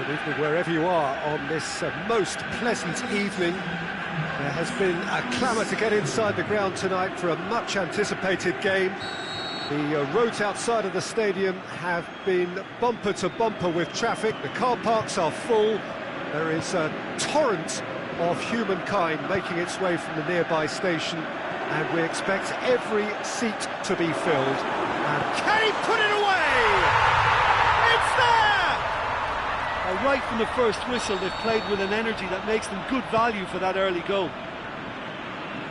Good evening wherever you are on this most pleasant evening. There has been a clamour to get inside the ground tonight for a much-anticipated game. The roads outside of the stadium have been bumper to bumper with traffic. The car parks are full. There is a torrent of humankind making its way from the nearby station, and we expect every seat to be filled. And can he put it away? It's there! Right from the first whistle, they've played with an energy that makes them good value for that early goal.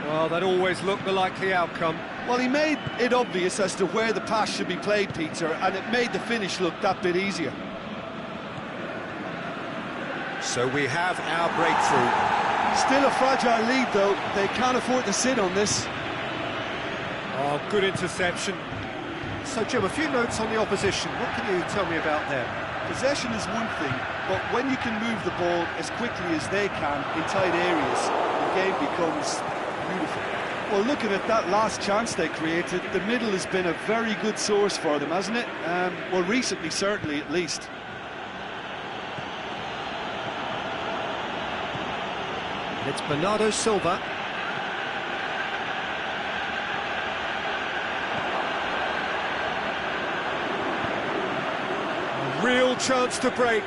Well, that always looked the likely outcome. Well, he made it obvious as to where the pass should be played, Peter, and it made the finish look that bit easier. So we have our breakthrough. Still a fragile lead, though. They can't afford to sit on this. Oh, good interception. So, Jim, a few notes on the opposition. What can you tell me about them? Possession is one thing, but when you can move the ball as quickly as they can in tight areas, the game becomes beautiful. Well, looking at that last chance they created, the middle has been a very good source for them, hasn't it? Well, recently, certainly, at least. It's Bernardo Silva. A real chance to break.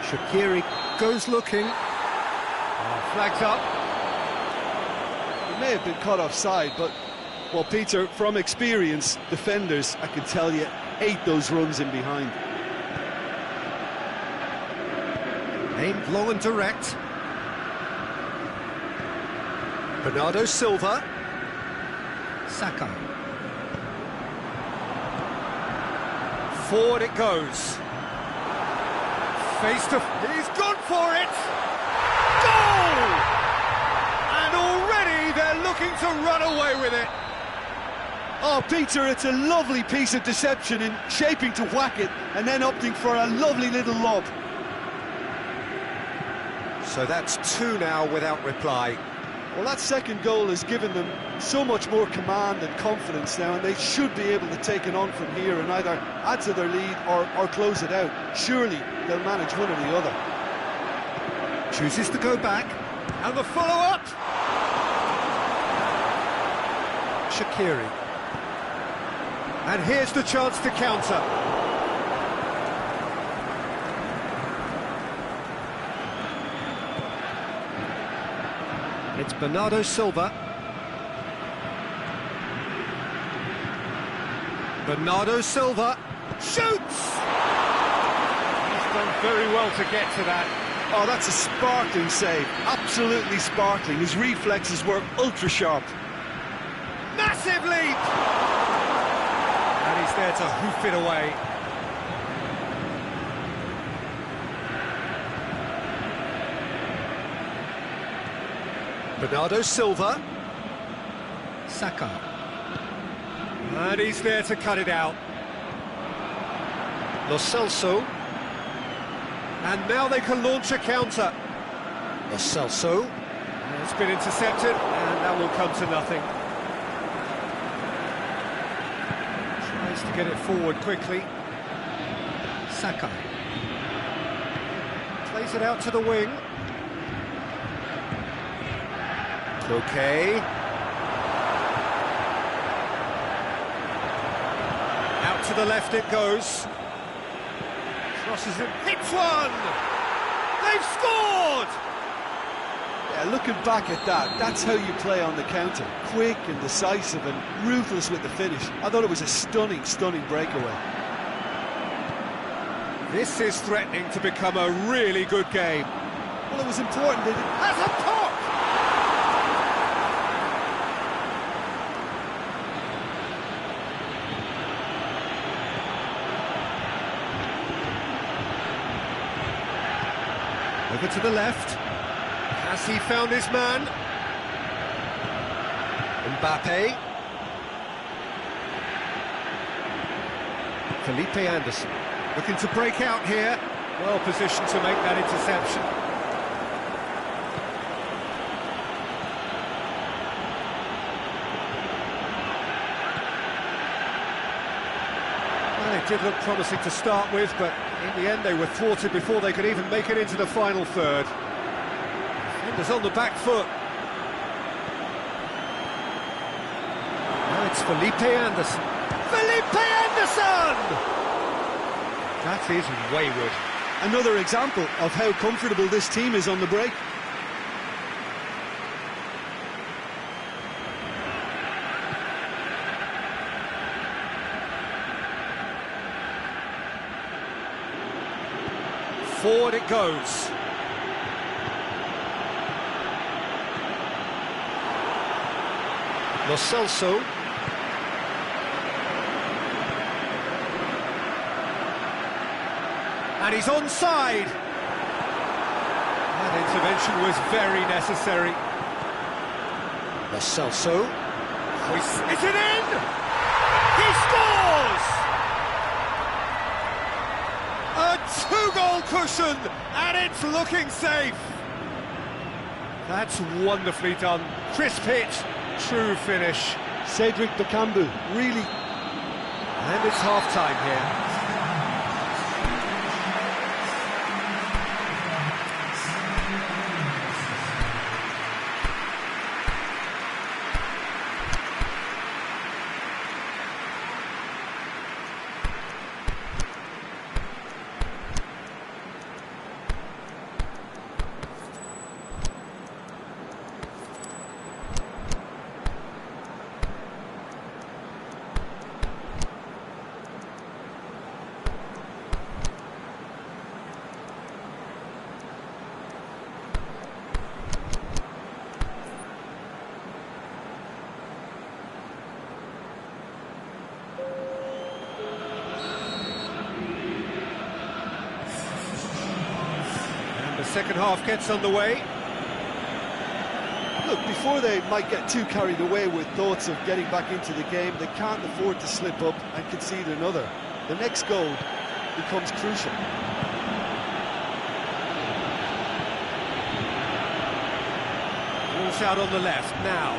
Shaqiri goes looking. Oh, flags up. He may have been caught offside, but, well, Peter, from experience, defenders, I can tell you, hate those runs in behind. Aimed low and direct. Bernardo Silva. Saka. Forward it goes. Face to... He's gone for it! Goal! And already they're looking to run away with it. Oh, Peter, it's a lovely piece of deception in shaping to whack it and then opting for a lovely little lob. So that's two now without reply. Well, that second goal has given them so much more command and confidence now, and they should be able to take it on from here and either add to their lead or close it out. Surely they'll manage one or the other. Chooses to go back, and the follow-up! Shaqiri. And here's the chance to counter. It's Bernardo Silva. Bernardo Silva shoots! He's done very well to get to that. Oh, that's a sparkling save. Absolutely sparkling. His reflexes were ultra sharp. Massive leap! And he's there to hoof it away. Bernardo Silva. Saka. And he's there to cut it out. Lo Celso. And now they can launch a counter. Lo Celso. It's been intercepted, and that will come to nothing. Tries to get it forward quickly. Saka. Plays it out to the wing. Okay. Out to the left it goes. Crosses it, hits one! They've scored! Yeah, looking back at that, that's how you play on the counter. Quick and decisive and ruthless with the finish. I thought it was a stunning, stunning breakaway. This is threatening to become a really good game. Well, it was important that it has a pop! Over to the left. Has he found his man? Mbappe. Felipe Anderson. Looking to break out here. Well positioned to make that interception. Well, it did look promising to start with, but In the end, they were thwarted before they could even make it into the final third. Defenders on the back foot. Now it's Felipe Anderson. Felipe Anderson! That is wayward. Another example of how comfortable this team is on the break. Forward it goes. Lo Celso. And he's onside. That intervention was very necessary. Lo Celso. Is it in? He scores! A two-goal cushion, and it's looking safe. That's wonderfully done. Crisp hit, true finish. Cedric Bakambu, really. And it's half-time here. Second half gets underway. Look, before they might get too carried away with thoughts of getting back into the game, they can't afford to slip up and concede another. The next goal becomes crucial. Ball's out on the left now.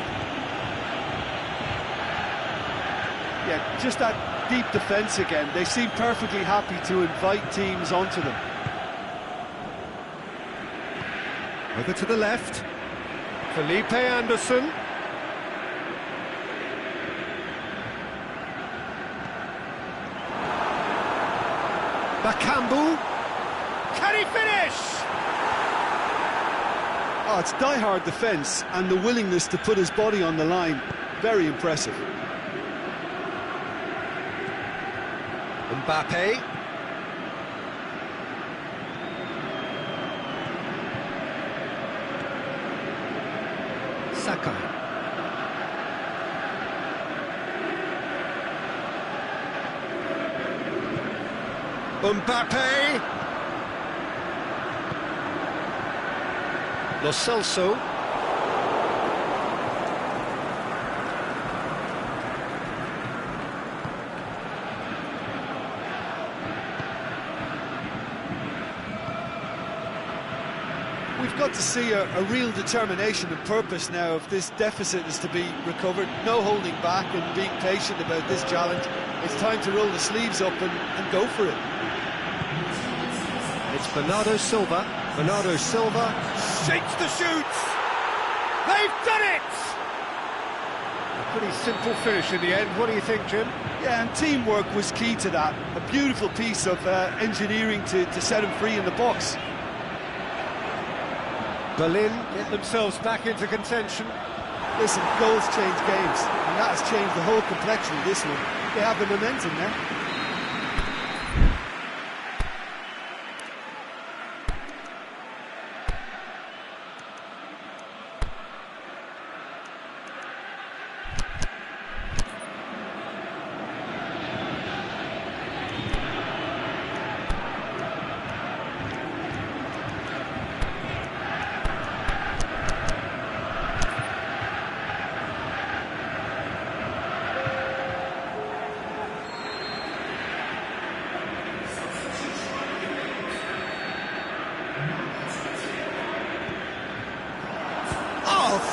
Yeah, just that deep defence again. They seem perfectly happy to invite teams onto them. Over to the left, Felipe Anderson. Bakambu. Can he finish? Oh, it's die-hard defence and the willingness to put his body on the line. Very impressive. Mbappe. Saka. Mbappe. Lo Celso. We've got to see a real determination and purpose now if this deficit is to be recovered. No holding back and being patient about this challenge. It's time to roll the sleeves up and go for it. It's Bernardo Silva. Bernardo Silva shakes the shoots. They've done it! A pretty simple finish in the end. What do you think, Jim? Yeah, and teamwork was key to that. A beautiful piece of engineering to set him free in the box. Berlin get themselves back into contention. Listen, goals change games, and that has changed the whole complexion of this one. They have the momentum now.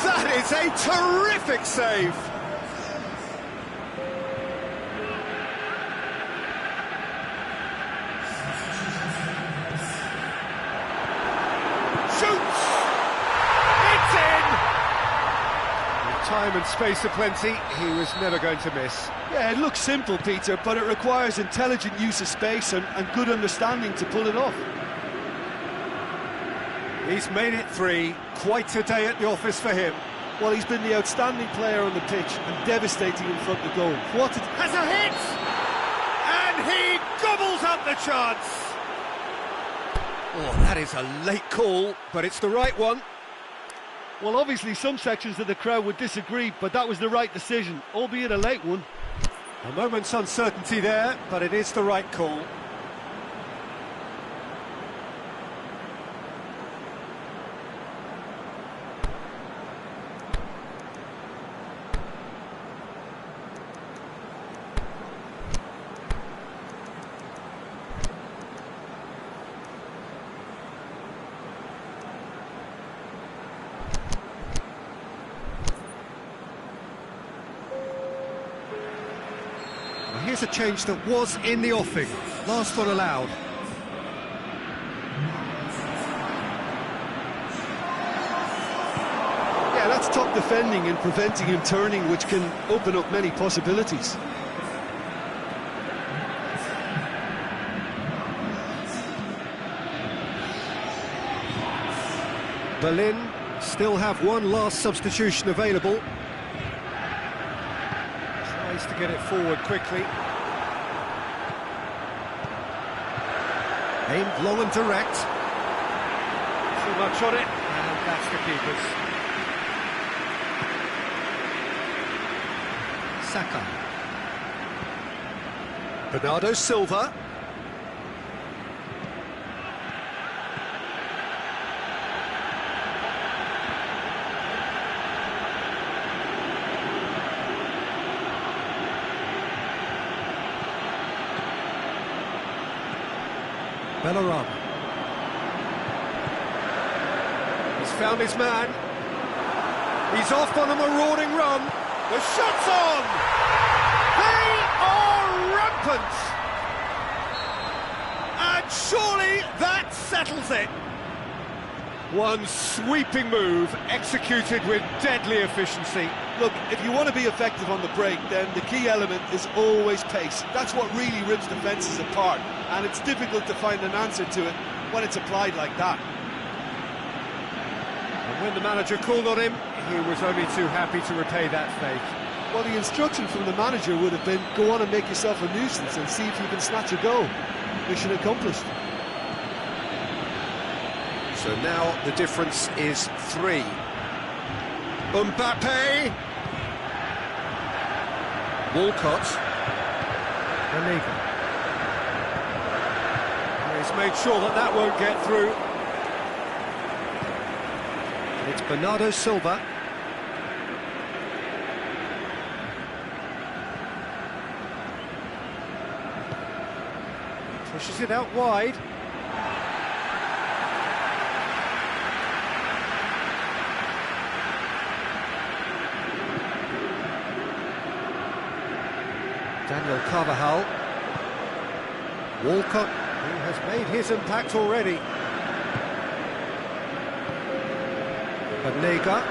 That is a terrific save! Time and space aplenty, he was never going to miss. Yeah, it looks simple, Peter, but it requires intelligent use of space and good understanding to pull it off. He's made it 3, quite a day at the office for him. Well, he's been the outstanding player on the pitch and devastating in front of goal. Has a hit! And he gobbles up the chance! Oh, that is a late call, but it's the right one. Well, obviously some sections of the crowd would disagree, but that was the right decision, albeit a late one. A moment's uncertainty there, but it is the right call. Here's a change that was in the offing. Last one allowed. Yeah, that's top defending and preventing him turning, which can open up many possibilities. Berlin still have one last substitution available. Tries to get it forward quickly. Aimed long and direct. Too much on it, and that's the keeper's. Saka. Bernardo Silva. Bellarama. He's found his man. He's off on a marauding run. The shot's on! They are rampant! And surely that settles it. One sweeping move, executed with deadly efficiency. Look, if you want to be effective on the break, then the key element is always pace. That's what really rips defences apart, and it's difficult to find an answer to it when it's applied like that. And when the manager called on him, he was only too happy to repay that faith. Well, the instruction from the manager would have been, go on and make yourself a nuisance and see if you can snatch a goal. Mission accomplished. So now the difference is 3. Mbappe. Walcott. Aniga. He's made sure that that won't get through. It's Bernardo Silva. Pushes it out wide. Daniel Carvajal. Walcott, who has made his impact already. Banega.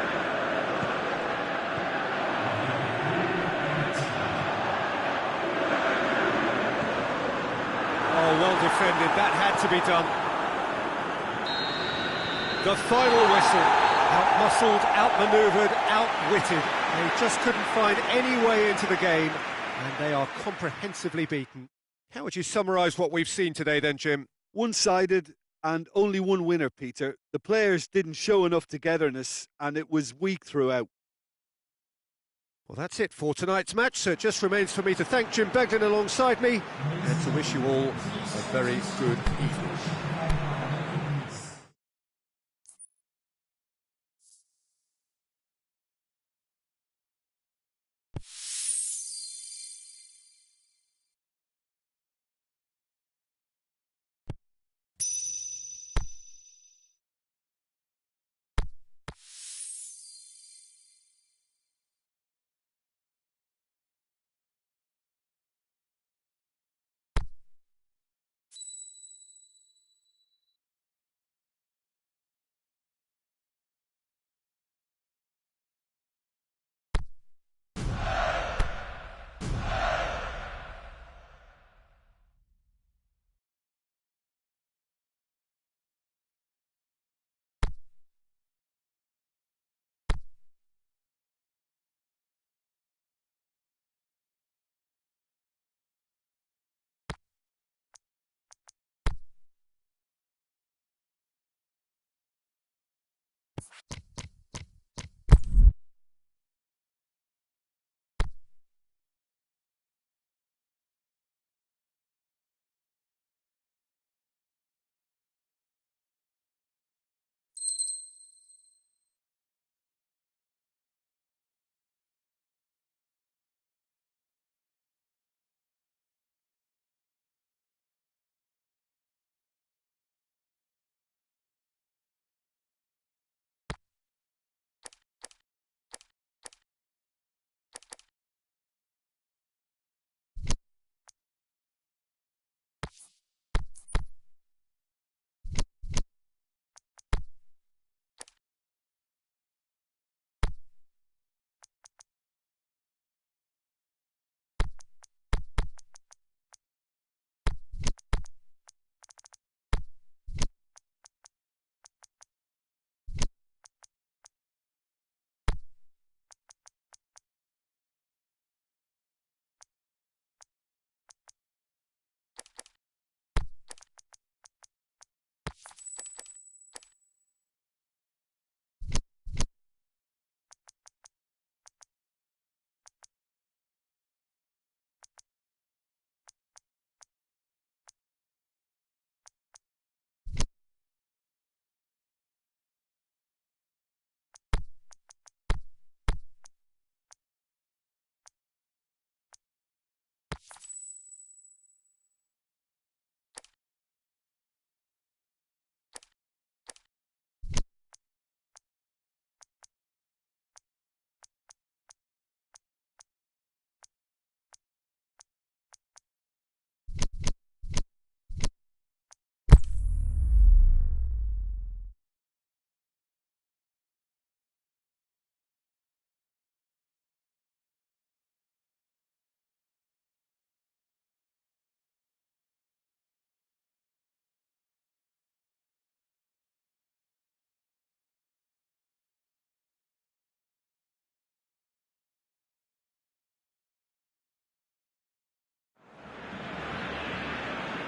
Oh, well defended, that had to be done. The final whistle. Out-muscled, out-manoeuvred, outwitted. They just couldn't find any way into the game, and they are comprehensively beaten. How would you summarise what we've seen today then, Jim? One-sided and only one winner, Peter. The players didn't show enough togetherness, and it was weak throughout. Well, that's it for tonight's match, so it just remains for me to thank Jim Begden alongside me and to wish you all a very good evening.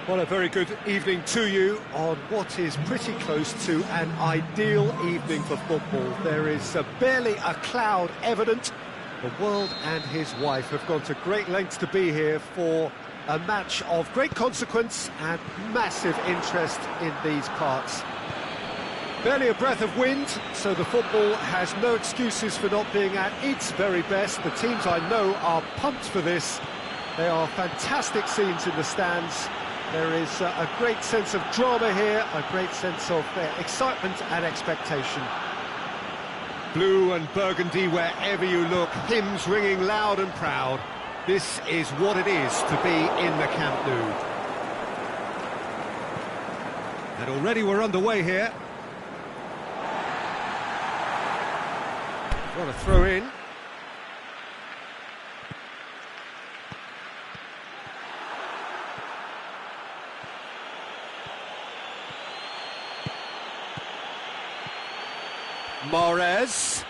Well, a very good evening to you on what is pretty close to an ideal evening for football. There is barely a cloud evident. The world and his wife have gone to great lengths to be here for a match of great consequence and massive interest in these parts. Barely a breath of wind, so the football has no excuses for not being at its very best. The teams I know are pumped for this. There are fantastic scenes in the stands. There is a great sense of drama here, a great sense of excitement and expectation. Blue and burgundy wherever you look, hymns ringing loud and proud. This is what it is to be in the Camp Nou. And already we're underway here. What a throw in. Mahrez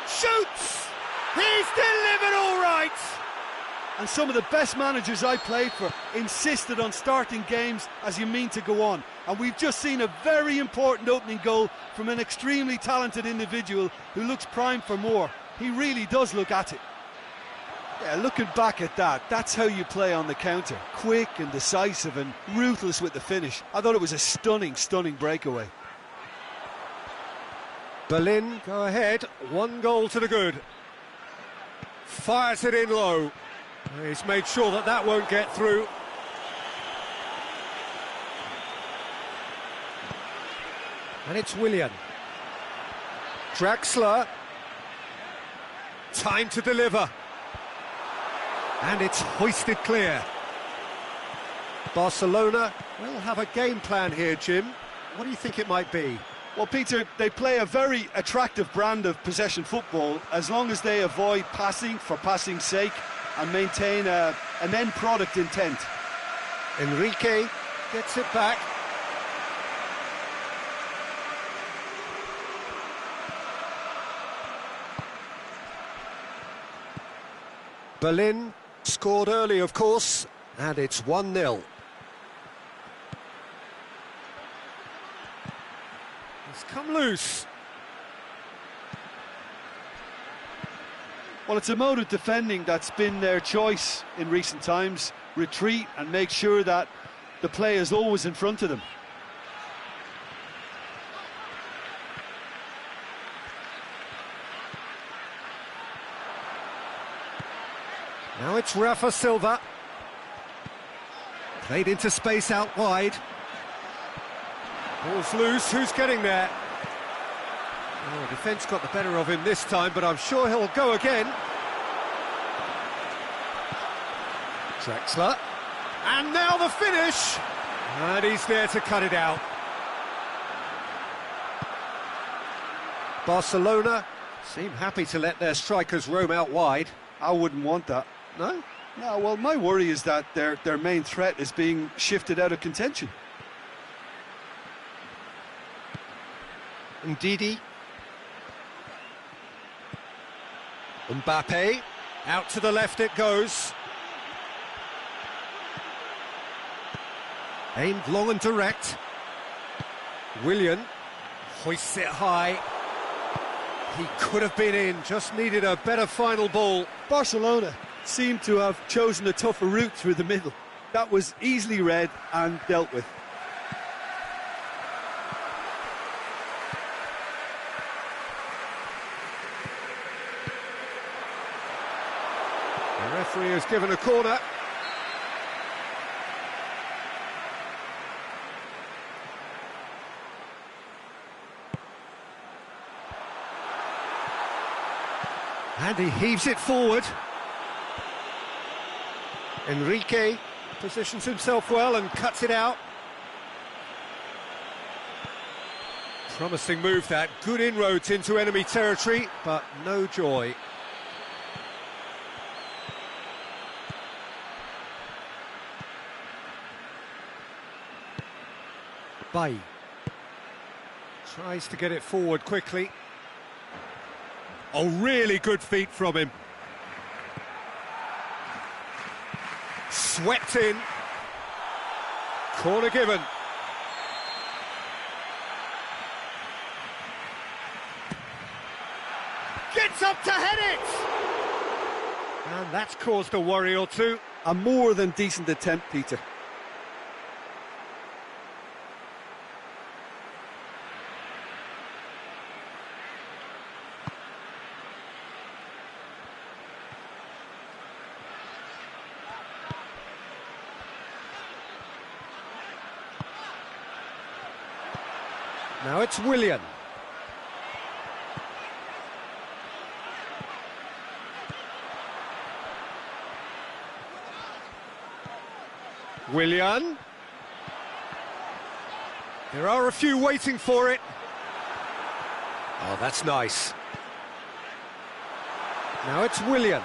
shoots! He's delivered all right! And some of the best managers I played for insisted on starting games as you mean to go on. And we've just seen a very important opening goal from an extremely talented individual who looks primed for more. He really does look at it. Yeah, looking back at that, that's how you play on the counter. Quick and decisive and ruthless with the finish. I thought it was a stunning, stunning breakaway. Berlin go ahead, 1 goal to the good. Fires it in low. He's made sure that that won't get through. And it's Willian. Draxler. Time to deliver. And it's hoisted clear. Barcelona will have a game plan here, Jim. What do you think it might be? Well, Peter, they play a very attractive brand of possession football as long as they avoid passing for passing's sake and maintain an end product intent. Enrique gets it back. Berlin scored early, of course, and it's 1-0. It's come loose. Well, it's a mode of defending that's been their choice in recent times. Retreat and make sure that the play is always in front of them. Now it's Rafa Silva. Played into space out wide. Ball's loose, who's getting there? Oh, defence got the better of him this time, but I'm sure he'll go again. Draxler. And now the finish! And he's there to cut it out. Barcelona seem happy to let their strikers roam out wide. I wouldn't want that. No? No, well, my worry is that their main threat is being shifted out of contention. Ndidi. Mbappe. Out to the left it goes. Aimed long and direct. Willian hoists it high. He could have been in, just needed a better final ball. Barcelona seemed to have chosen a tougher route through the middle. That was easily read and dealt with. The referee has given a corner. And he heaves it forward. Enrique positions himself well and cuts it out. Promising move that, good inroads into enemy territory, but no joy. Bay tries to get it forward quickly. Oh, really good feet from him. Swept in. Corner given. Gets up to head it! And that's caused a worry or two. A more than decent attempt, Peter. Now it's Willian. Willian. There are a few waiting for it. Oh, that's nice. Now it's Willian.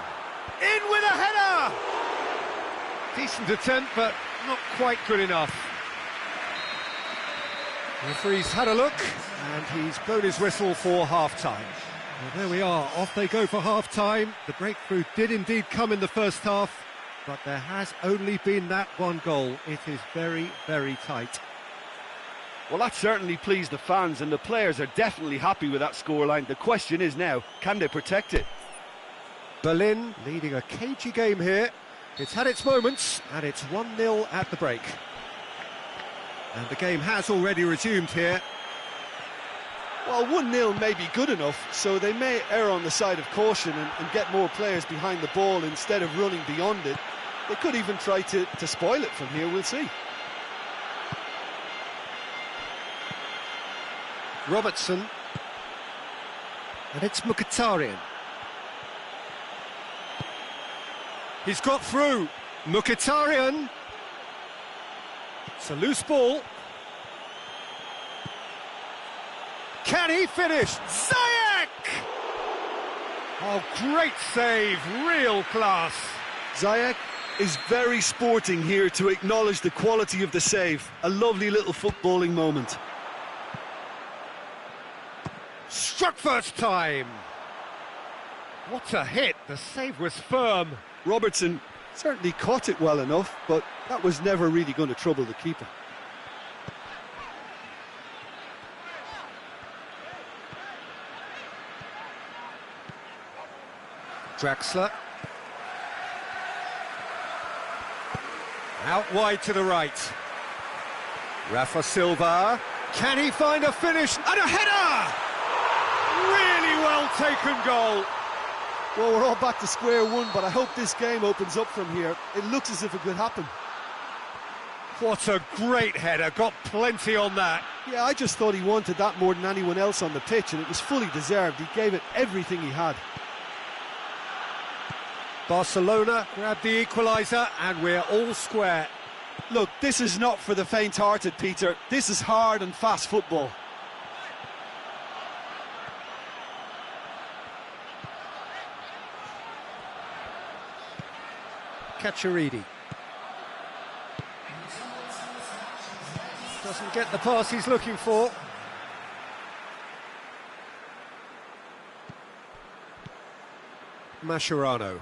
In with a header! Decent attempt, but not quite good enough. The referee's had a look, and he's blown his whistle for half-time. Well, there we are, off they go for half-time. The breakthrough did indeed come in the first half, but there has only been that one goal. It is very, very tight. Well, that certainly pleased the fans, and the players are definitely happy with that scoreline. The question is now, can they protect it? Berlin leading a cagey game here. It's had its moments, and it's 1-0 at the break. And the game has already resumed here. Well, 1-0 may be good enough, so they may err on the side of caution and get more players behind the ball instead of running beyond it. They could even try to spoil it from here, we'll see. Robertson. And it's Mkhitaryan. He's got through. Mkhitaryan. It's a loose ball. Can he finish? Ziyech! Oh, great save, real class. Ziyech is very sporting here to acknowledge the quality of the save. A lovely little footballing moment. Struck first time. What a hit, the save was firm. Robertson certainly caught it well enough, but that was never really going to trouble the keeper. Draxler. Out wide to the right. Rafa Silva. Can he find a finish? And a header! Really well taken goal. Well, we're all back to square one, but I hope this game opens up from here. It looks as if it could happen. What a great header, got plenty on that. Yeah, I just thought he wanted that more than anyone else on the pitch, and it was fully deserved. He gave it everything he had. Barcelona grabbed the equaliser, and we're all square. Look, this is not for the faint-hearted, Peter. This is hard and fast football. Cacciaridi. Doesn't get the pass he's looking for. Mascherano.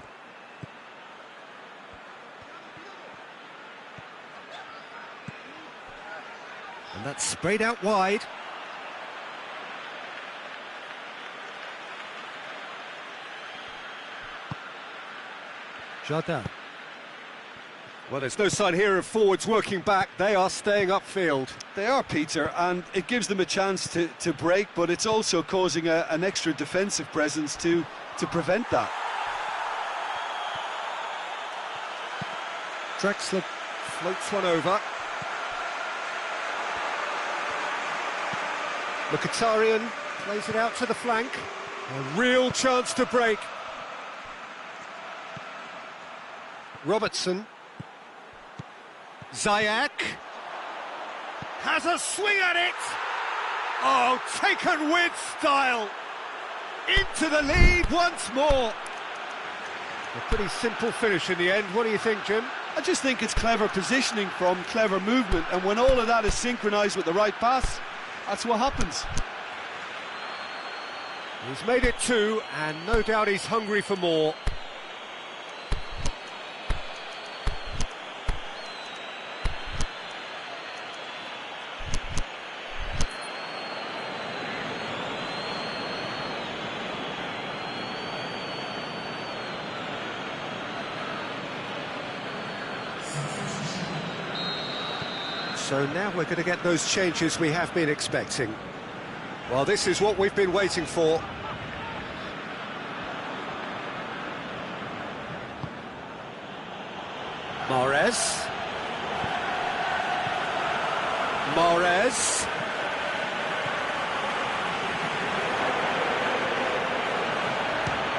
And that's sprayed out wide. Jardin. Well, there's no sign here of forwards working back. They are staying upfield. They are, Peter, and it gives them a chance to break, but it's also causing an extra defensive presence to prevent that. Draxler floats one over. Mkhitaryan plays it out to the flank. A real chance to break. Robertson. Ziyech has a swing at it. Oh, taken with style. Into the lead once more. A pretty simple finish in the end. What do you think, Jim? I just think it's clever positioning from clever movement, and when all of that is synchronised with the right pass, that's what happens. He's made it two, and no doubt he's hungry for more. So now we're going to get those changes we have been expecting. Well, this is what we've been waiting for. Mahrez.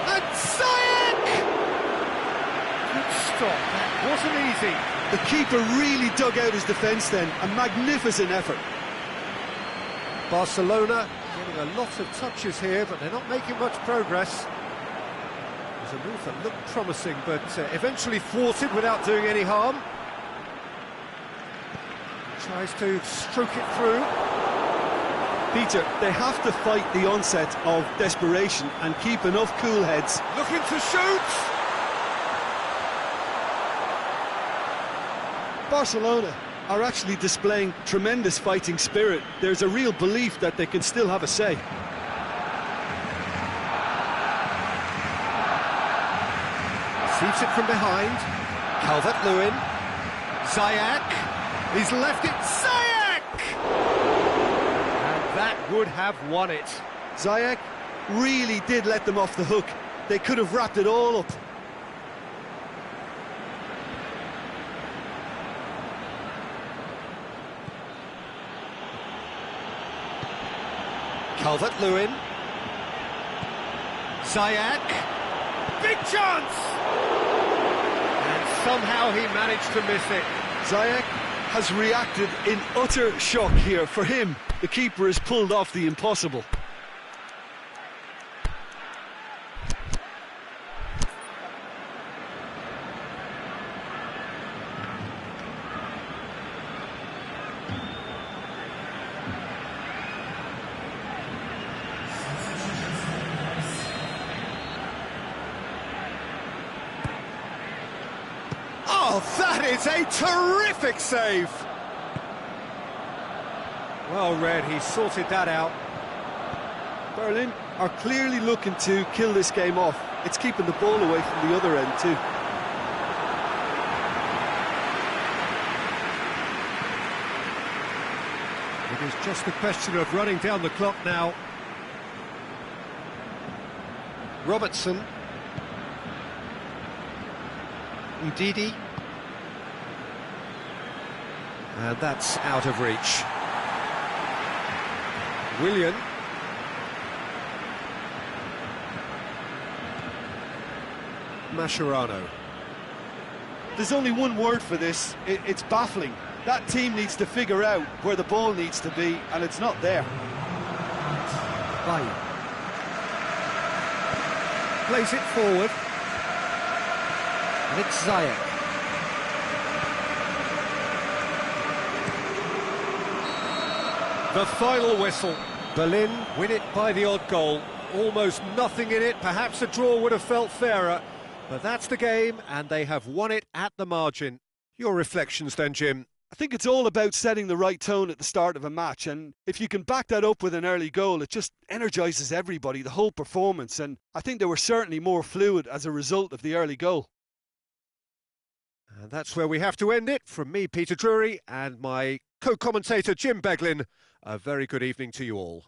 And Ziyech! Good stop, that wasn't easy. The keeper really dug out his defence then, a magnificent effort. Barcelona getting a lot of touches here, but they're not making much progress. There's a move that looked promising, but eventually thwarted without doing any harm. Tries to stroke it through. Peter, they have to fight the onset of desperation and keep enough cool heads. Looking to shoot! Barcelona are actually displaying tremendous fighting spirit. There's a real belief that they can still have a say. Receives it from behind. Calvert-Lewin. Ziyech. He's left it. Ziyech! And that would have won it. Ziyech really did let them off the hook. They could have wrapped it all up. Calvert-Lewin. Ziyech. Big chance! And somehow he managed to miss it. Ziyech has reacted in utter shock here. For him, the keeper has pulled off the impossible. Oh, that is a terrific save! Well read, he sorted that out. Berlin are clearly looking to kill this game off. It's keeping the ball away from the other end too. It is just a question of running down the clock now. Robertson. Ndidi. And that's out of reach. Willian. Mascherano. There's only one word for this. It's baffling. That team needs to figure out where the ball needs to be, and it's not there. Baye. Plays it forward. And it's Ziyech. The final whistle. Berlin win it by the odd goal. Almost nothing in it. Perhaps a draw would have felt fairer. But that's the game, and they have won it at the margin. Your reflections then, Jim? I think it's all about setting the right tone at the start of a match, and if you can back that up with an early goal, it just energises everybody, the whole performance, and I think they were certainly more fluid as a result of the early goal. And that's where we have to end it. From me, Peter Drury, and my co-commentator, Jim Beglin, a very good evening to you all.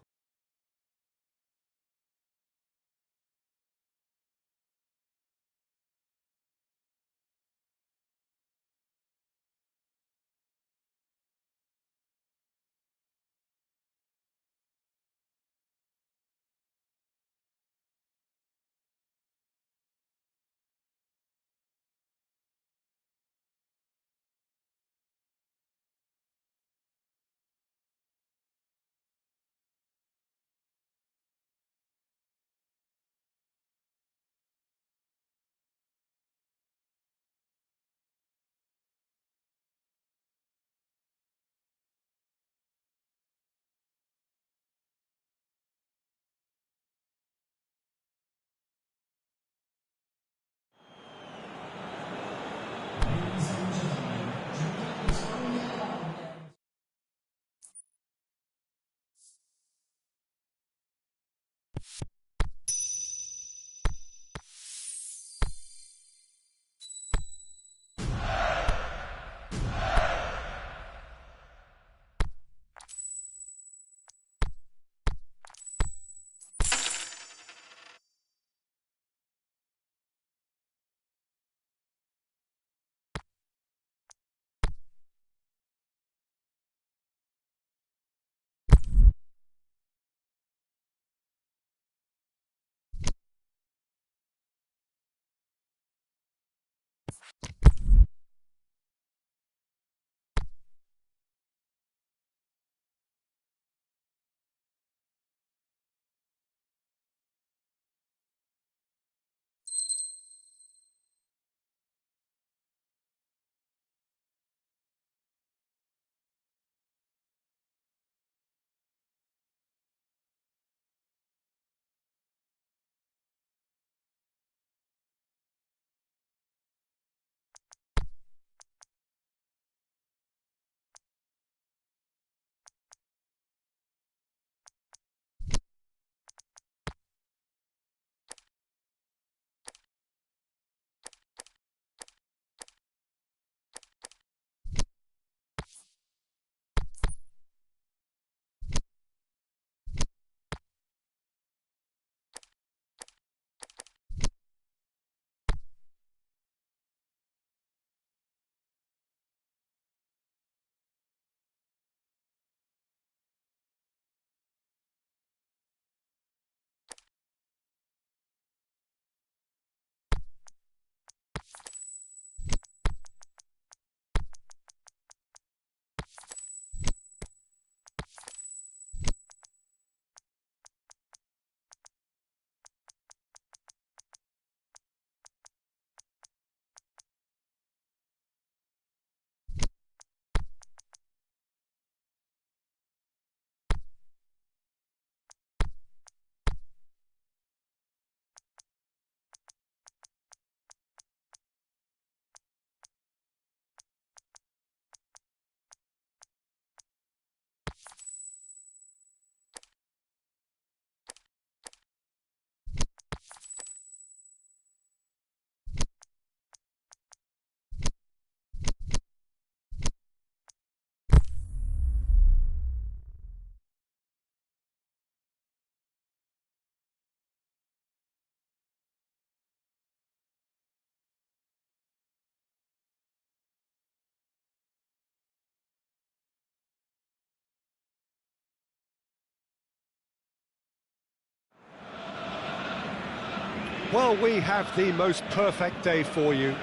Well, we have the most perfect day for you.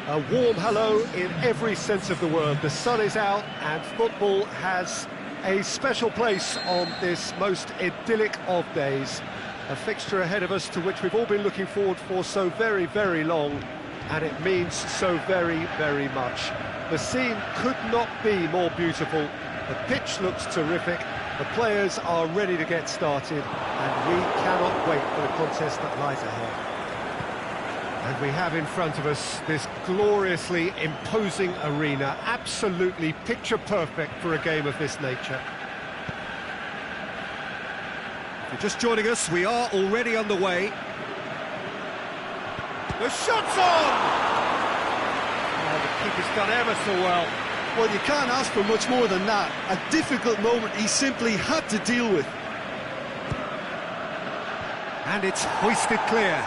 A warm hello in every sense of the word. The sun is out and football has a special place on this most idyllic of days. A fixture ahead of us to which we've all been looking forward for so very, very long, and it means so very, very much. The scene could not be more beautiful. The pitch looks terrific. The players are ready to get started, and we cannot wait for the contest that lies ahead. And we have in front of us this gloriously imposing arena, absolutely picture perfect for a game of this nature. If you're just joining us, we are already underway. The shot's on! Oh, the keeper's done ever so well. Well, you can't ask for much more than that. A difficult moment he simply had to deal with. And it's hoisted clear.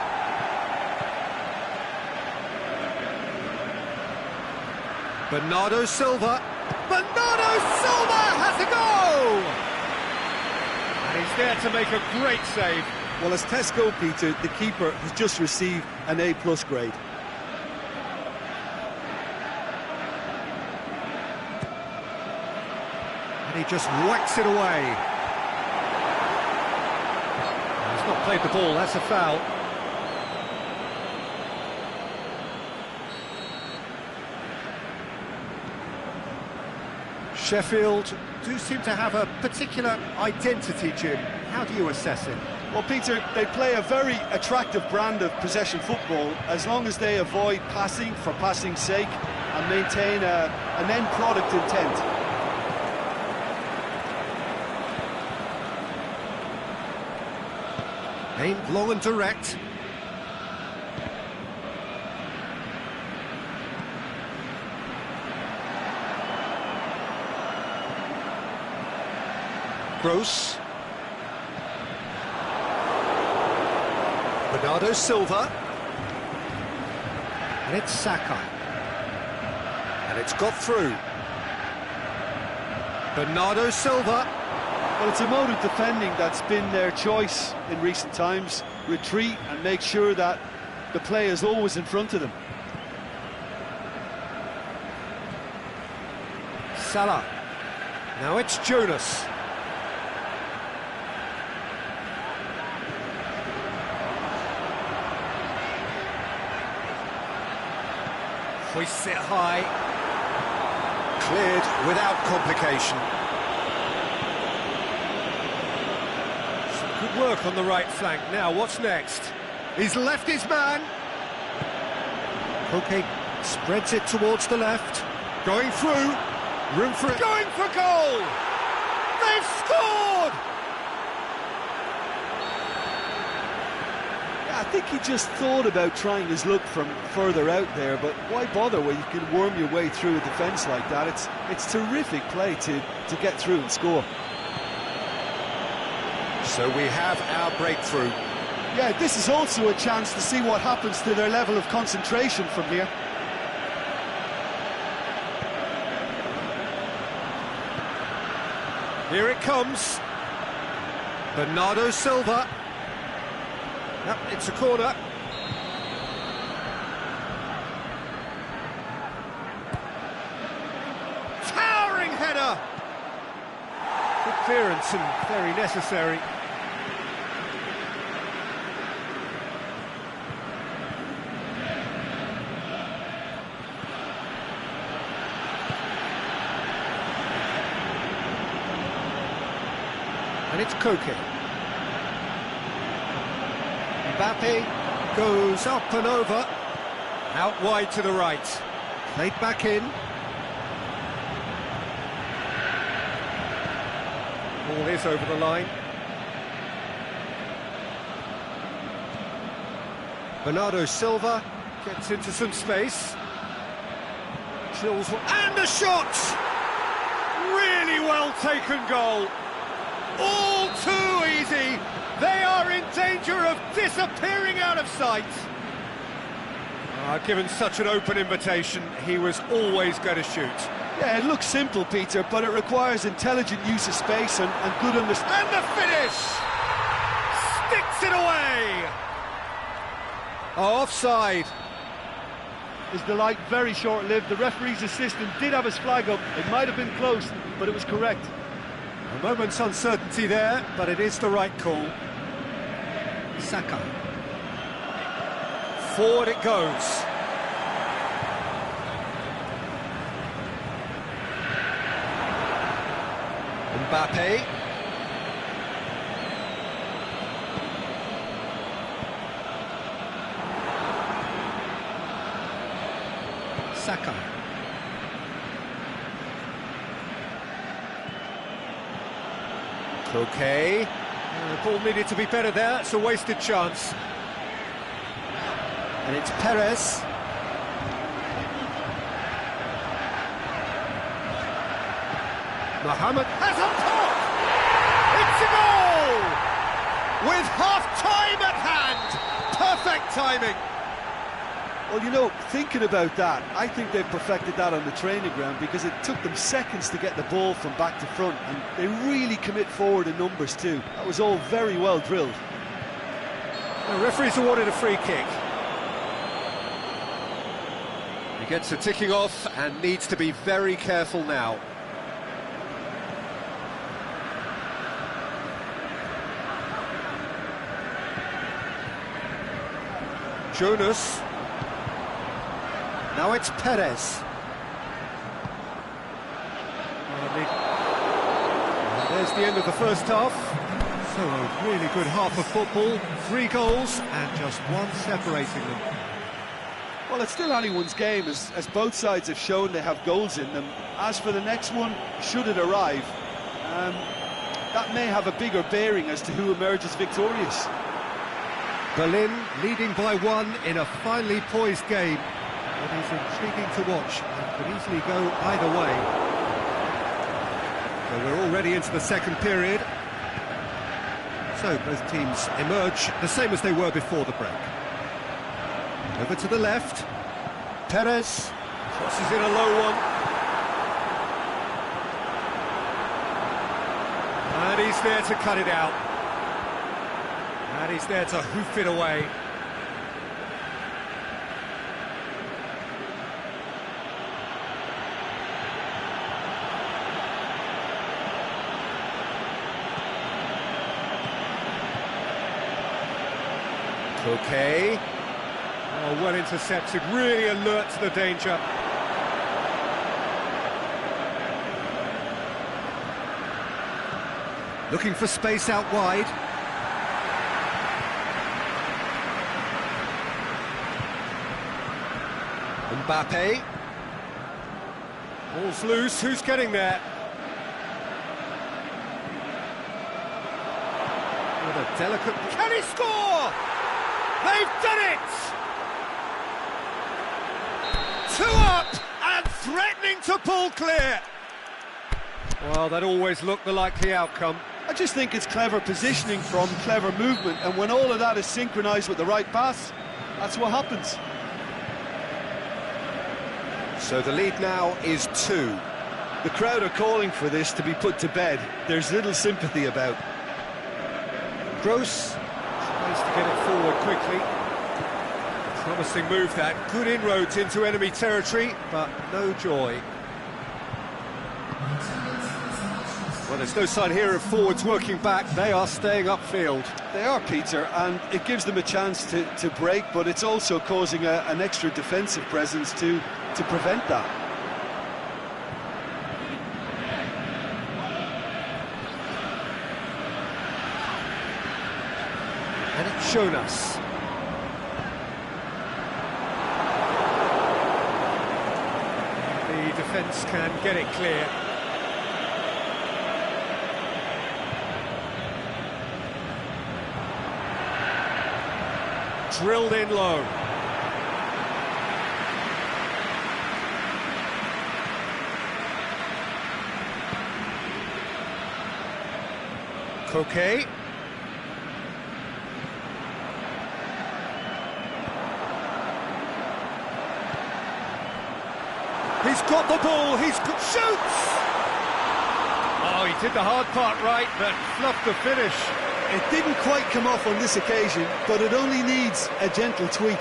Bernardo Silva. Bernardo Silva has a goal! And he's there to make a great save. Well, as tests go, Peter, the keeper has just received an A+ grade. And he just whacks it away. He's not played the ball, that's a foul. Sheffield do seem to have a particular identity, Jim. How do you assess it? Well, Peter, they play a very attractive brand of possession football as long as they avoid passing for passing's sake and maintain an end product intent. Aimed long and direct. Gross. Bernardo Silva. And it's Saka. And it's got through. Bernardo Silva. Well, it's a mode of defending that's been their choice in recent times. Retreat and make sure that the play is always in front of them. Salah. Now it's Jonas. Hoists it high. Cleared without complication. Some good work on the right flank. Now, what's next? He's left his man. Koke spreads it towards the left. Going through. Room for it. Going for goal! They've scored! I think he just thought about trying his luck from further out there, but why bother when you can worm your way through a defence like that? It's terrific play to get through and score. So we have our breakthrough. Yeah, this is also a chance to see what happens to their level of concentration from here. Here it comes. Bernardo Silva. Yep, it's a corner. Towering header! Good clearance and very necessary. And it's Koke. Mbappe goes up and over. Out wide to the right. Played back in. Ball is over the line. Bernardo Silva gets into some space. Chills, and a shot! Really well taken goal. All too easy. They are in danger of disappearing out of sight. Given such an open invitation, he was always going to shoot. Yeah, it looks simple, Peter, but it requires intelligent use of space and good understanding. And the finish! Sticks it away! Oh, offside. His delight very short-lived. The referee's assistant did have his flag up. It might have been close, but it was correct. A moment's uncertainty there, but it is the right call. Saka. Forward it goes. Mbappe. Saka. Okay. Ball needed to be better there. It's a wasted chance. And it's Perez. Mohamed has a pop! It's a goal! With half-time at hand! Perfect timing! Well, you know, thinking about that, I think they've perfected that on the training ground because it took them seconds to get the ball from back to front, and they really commit forward in numbers too. That was all very well drilled. The referee's awarded a free kick. He gets a ticking off and needs to be very careful now. Jonas. Now it's Perez. There's the end of the first half. So a really good half of football, 3 goals and just one separating them. Well, it's still anyone's game, as both sides have shown they have goals in them. As for the next one, should it arrive, that may have a bigger bearing as to who emerges victorious. Berlin leading by 1 in a finely poised game. It is intriguing to watch and could easily go either way. So we're already into the second period. So both teams emerge The same as they were before the break. Over to the left. Perez crosses in a low one. And he's there to cut it out. And he's there to hoof it away. Okay. Oh, well intercepted, really alert to the danger. Looking for space out wide. Mbappe. Ball's loose, who's getting there? With a delicate... Can he score? They've done it! 2 up and threatening to pull clear. Well, that always looked the likely outcome. I just think it's clever positioning from clever movement, and when all of that is synchronised with the right pass, that's what happens. So the lead now is 2. The crowd are calling for this to be put to bed. There's little sympathy about. Gross tries to get it forward quickly. Promising move that. Good inroads into enemy territory, but no joy. Well, there's no sign here of forwards working back. They are staying upfield. They are, Peter, and it gives them a chance to break, but it's also causing an extra defensive presence to prevent that. And it's shown us. The defence can get it clear. Drilled in low. Koke. He's got the ball, shoots! Oh, he did the hard part right, but fluffed the finish. It didn't quite come off on this occasion, but it only needs a gentle tweak.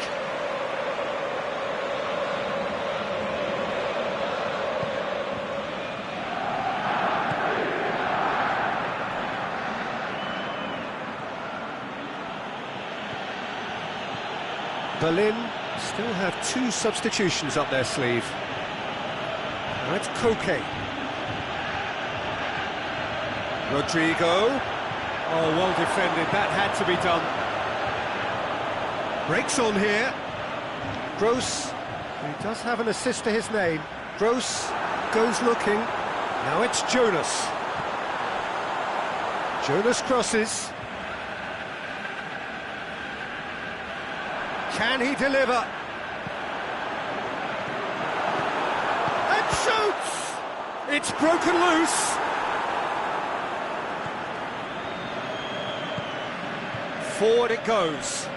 Berlin still have 2 substitutions up their sleeve. Now it's Koke. Rodrigo. Oh, well defended, that had to be done. Breaks on here. Gross, he does have an assist to his name. Gross goes looking. Now it's Jonas. Jonas crosses. Can he deliver? And shoots! It's broken loose. Forward it goes.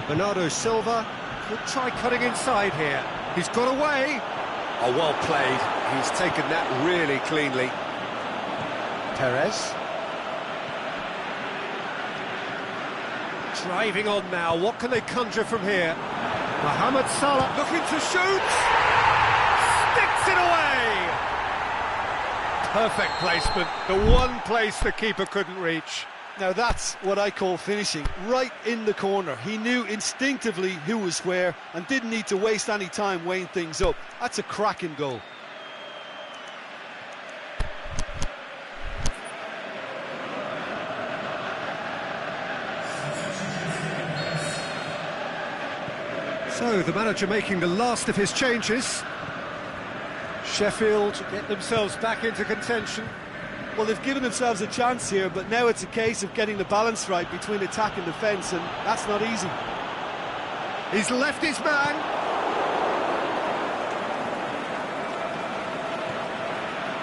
Bernardo Silva could try cutting inside here. He's got away. Oh, well played. He's taken that really cleanly. Perez. Driving on now. What can they conjure from here? Mohamed Salah looking to shoot. Sticks it away. Perfect placement. The one place the keeper couldn't reach. Now that's what I call finishing, right in the corner. He knew instinctively who was where and didn't need to waste any time weighing things up. That's a cracking goal. So the manager making the last of his changes. Sheffield get themselves back into contention. Well, they've given themselves a chance here, but now it's a case of getting the balance right between attack and defence, and that's not easy. He's left his man.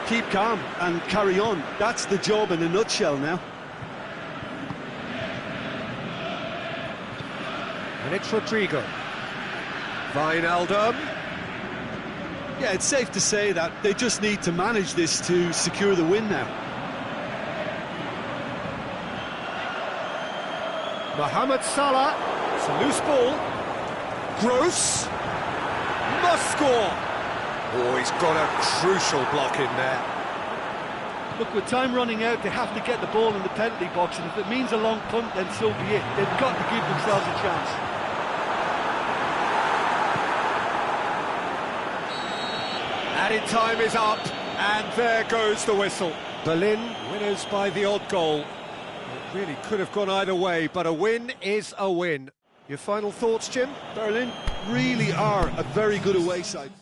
Keep calm and carry on. That's the job in a nutshell now. And it's Rodrigo. Wijnaldum. Yeah, it's safe to say that they just need to manage this to secure the win now. Mohamed Salah. It's a loose ball. Gross. Must score. Oh, he's got a crucial block in there. Look, with time running out, they have to get the ball in the penalty box, and if it means a long punt, then so be it. They've got to give themselves a chance. Added time is up, and there goes the whistle. Berlin winners by the odd goal. It really could have gone either way, but a win is a win. Your final thoughts, Jim? Berlin really are a very good away side.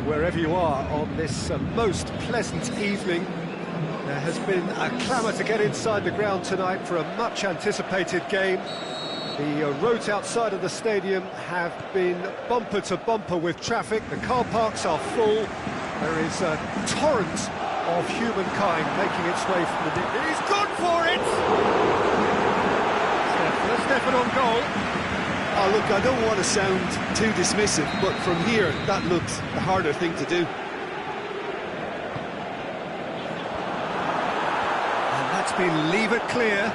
wherever you are on this most pleasant evening. There has been a clamour to get inside the ground tonight for a much-anticipated game. The roads outside of the stadium have been bumper to bumper with traffic. The car parks are full. There is a torrent of humankind making its way from the... He's gone for it! Stefan on goal. Oh, look, I don't want to sound too dismissive, but from here, that looks the harder thing to do. And that's been levered clear.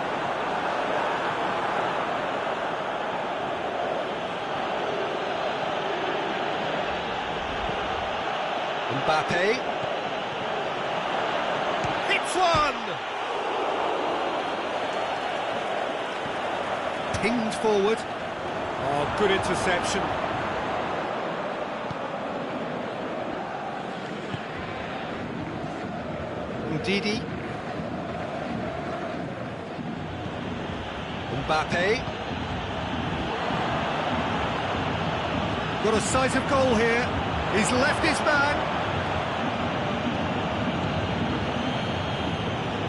Mbappe. Hits one! Pinged forward. Oh, good interception. Ndidi. Mbappe. Got a sight of goal here. He's left his man.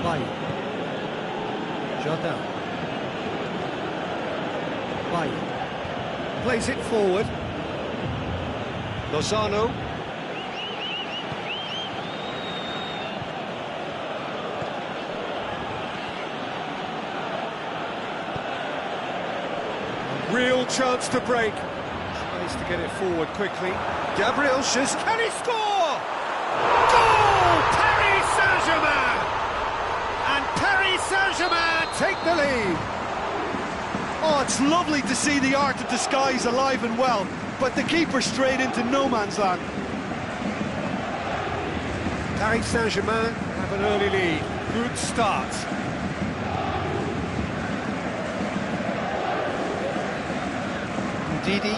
Baye. Jardin. Baye. Plays it forward. Lozano. Real chance to break. Tries to get it forward quickly. Gabriel Jesus. Can he score? Goal! Paris Saint-Germain! And Paris Saint-Germain take the lead. Oh, it's lovely to see the art of disguise alive and well, but the keeper straight into no man's land. Paris Saint-Germain have an early lead. Good start. Ndidi.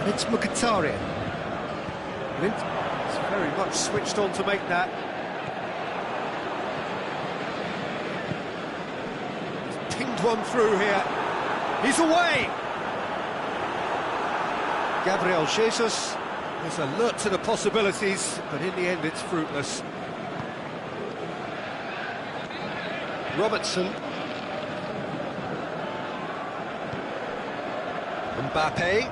And it's Mkhitaryan. It's very much switched on to make that. He's pinged one through here. He's away! Gabriel Jesus is alert to the possibilities, but in the end it's fruitless. Robertson. Mbappe.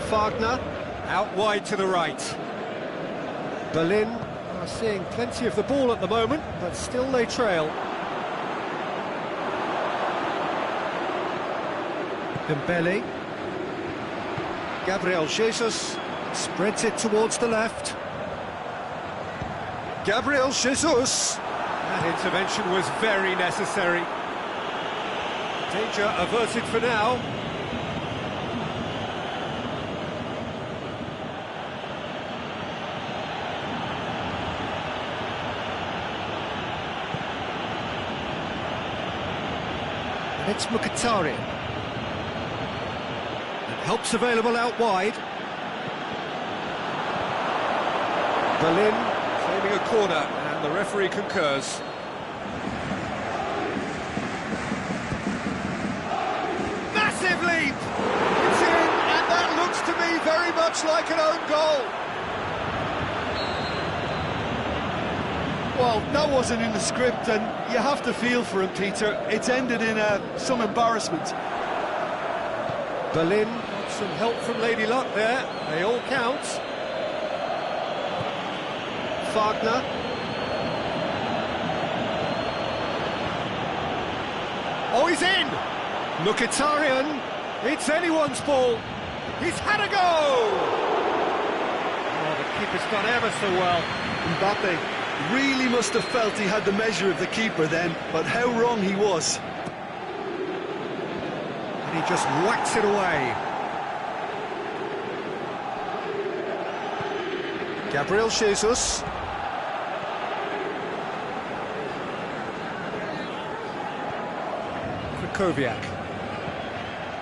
Wagner, out wide to the right. Berlin are seeing plenty of the ball at the moment, but still they trail. Dembele. Gabriel Jesus Spreads it towards the left. Gabriel Jesus. That intervention was very necessary. Danger averted for now. And it's Mkhitaryan. And help's available out wide. Berlin claiming a corner, and the referee concurs. Massive leap! It's in, and that looks to me very much like an own goal. Well, that wasn't in the script, and you have to feel for him, Peter. It's ended in some embarrassment. Berlin got some help from Lady Luck there. They all count. Wagner. Oh, he's in! Mkhitaryan. It's anyone's ball. He's had a go! Oh, the keeper's done ever so well. Mbappe really must have felt he had the measure of the keeper then, but how wrong he was. And he just whacks it away. Gabriel Jesus. Koviak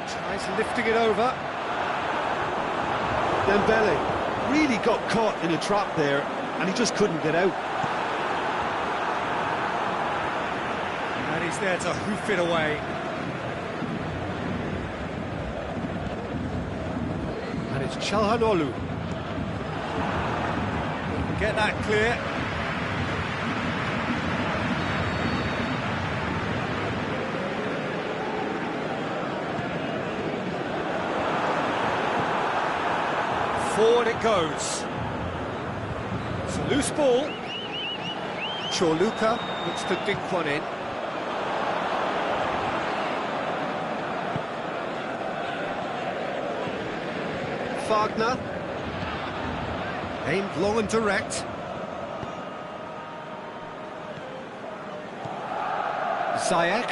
tries lifting it over. Dembele really got caught in a trap there, and he just couldn't get out. And he's there to hoof it away. It's Çalhanoğlu. Get that clear. Forward it goes. It's a loose ball. Çorluka looks to dink one in. Wagner. Aimed long and direct. Ziyech.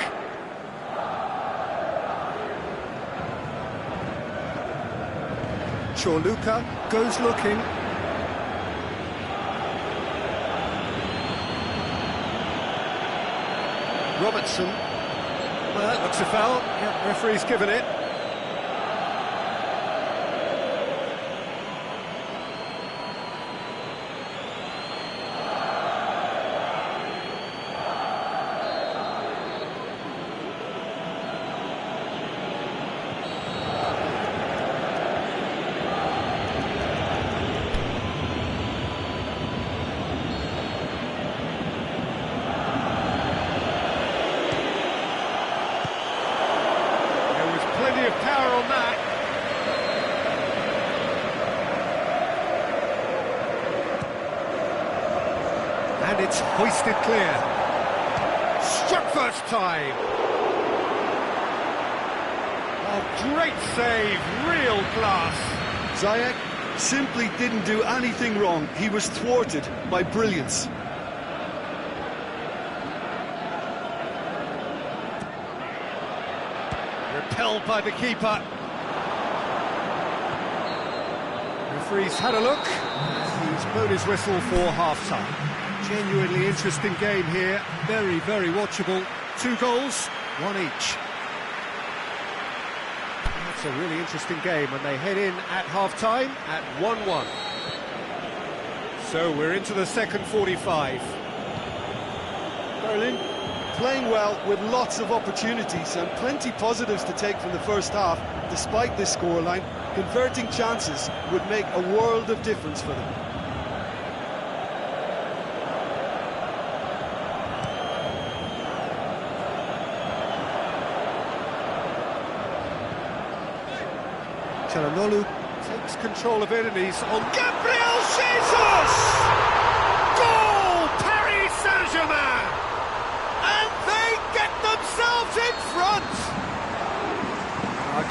Çorluka goes looking. Robertson. Well, that looks a foul. Yeah, referee's given it. Plenty of power on that. And it's hoisted clear. Struck first time. Oh, great save, real class. Ziyech simply didn't do anything wrong. He was thwarted by brilliance. Repelled by the keeper. Referee's had a look. He's blown his whistle for half-time. Genuinely interesting game here. Very, very watchable. 2 goals, 1 each. That's a really interesting game, and they head in at half-time at 1-1. So we're into the second 45. Berlin playing well with lots of opportunities and plenty positives to take from the first half. Despite this scoreline, converting chances would make a world of difference for them. Çalhanoğlu takes control of it, and he's on Gabriel Jesus! Goal! Paris Saint-Germain! And they get themselves in front!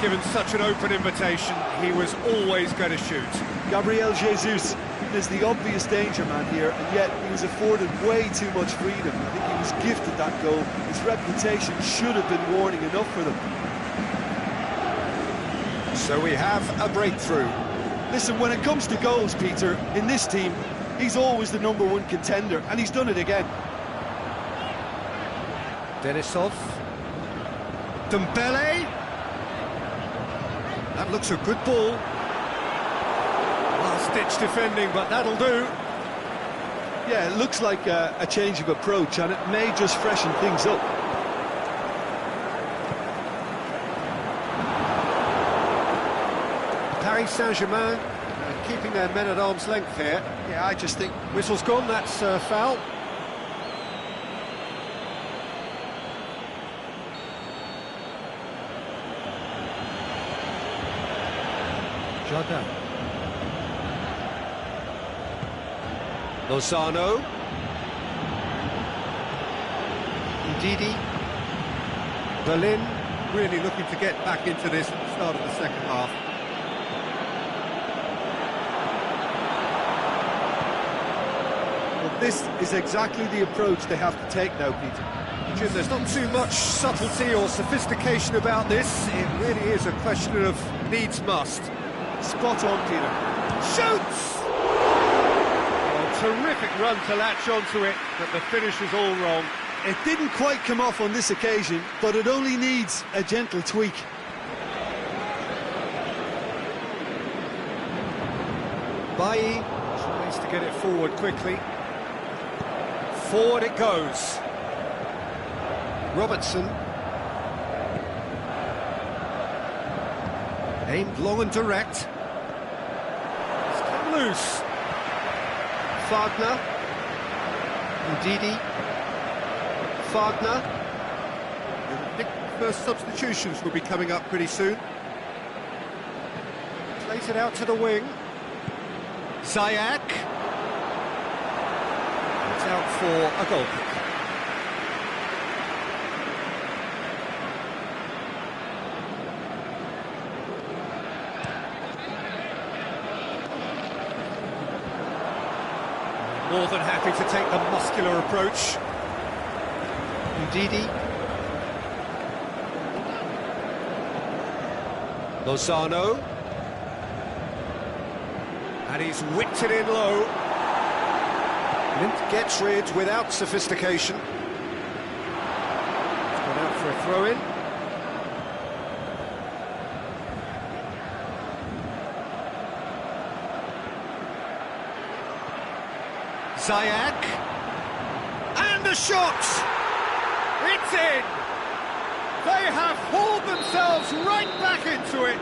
Given such an open invitation, he was always going to shoot. Gabriel Jesus is the obvious danger man here, and yet he was afforded way too much freedom. I think he was gifted that goal. His reputation should have been warning enough for them. So we have a breakthrough. Listen, when it comes to goals, Peter, in this team, he's always the #1 contender, and he's done it again. Denisov. Dembele. That looks a good ball. Last-ditch defending, but that'll do. Yeah, it looks like a change of approach, and it may just freshen things up. Paris Saint-Germain keeping their men at arm's length here. Yeah, I just think... Whistle's gone, that's foul. Jardin. Lozano. Ndidi. Berlin really looking to get back into this at the start of the second half. Well, this is exactly the approach they have to take now, Peter. Jim, there's not too much subtlety or sophistication about this. It really is a question of needs must. Spot on, Peter. Shoots! Oh, terrific run to latch onto it, but the finish was all wrong. It didn't quite come off on this occasion, but it only needs a gentle tweak. Bailly tries to get it forward quickly. Forward it goes. Robertson. Aimed long and direct. loose. Wagner. Ndidi. Wagner. I think first substitutions will be coming up pretty soon. Plays it out to the wing. Ziyech. It's out for a goal kick. More than happy to take the muscular approach. Ndidi. Lozano. And he's whipped it in low. Lint gets rid without sophistication. It's gone out for a throw-in. Ziyech. And the shot! It's in! They have hauled themselves right back into it.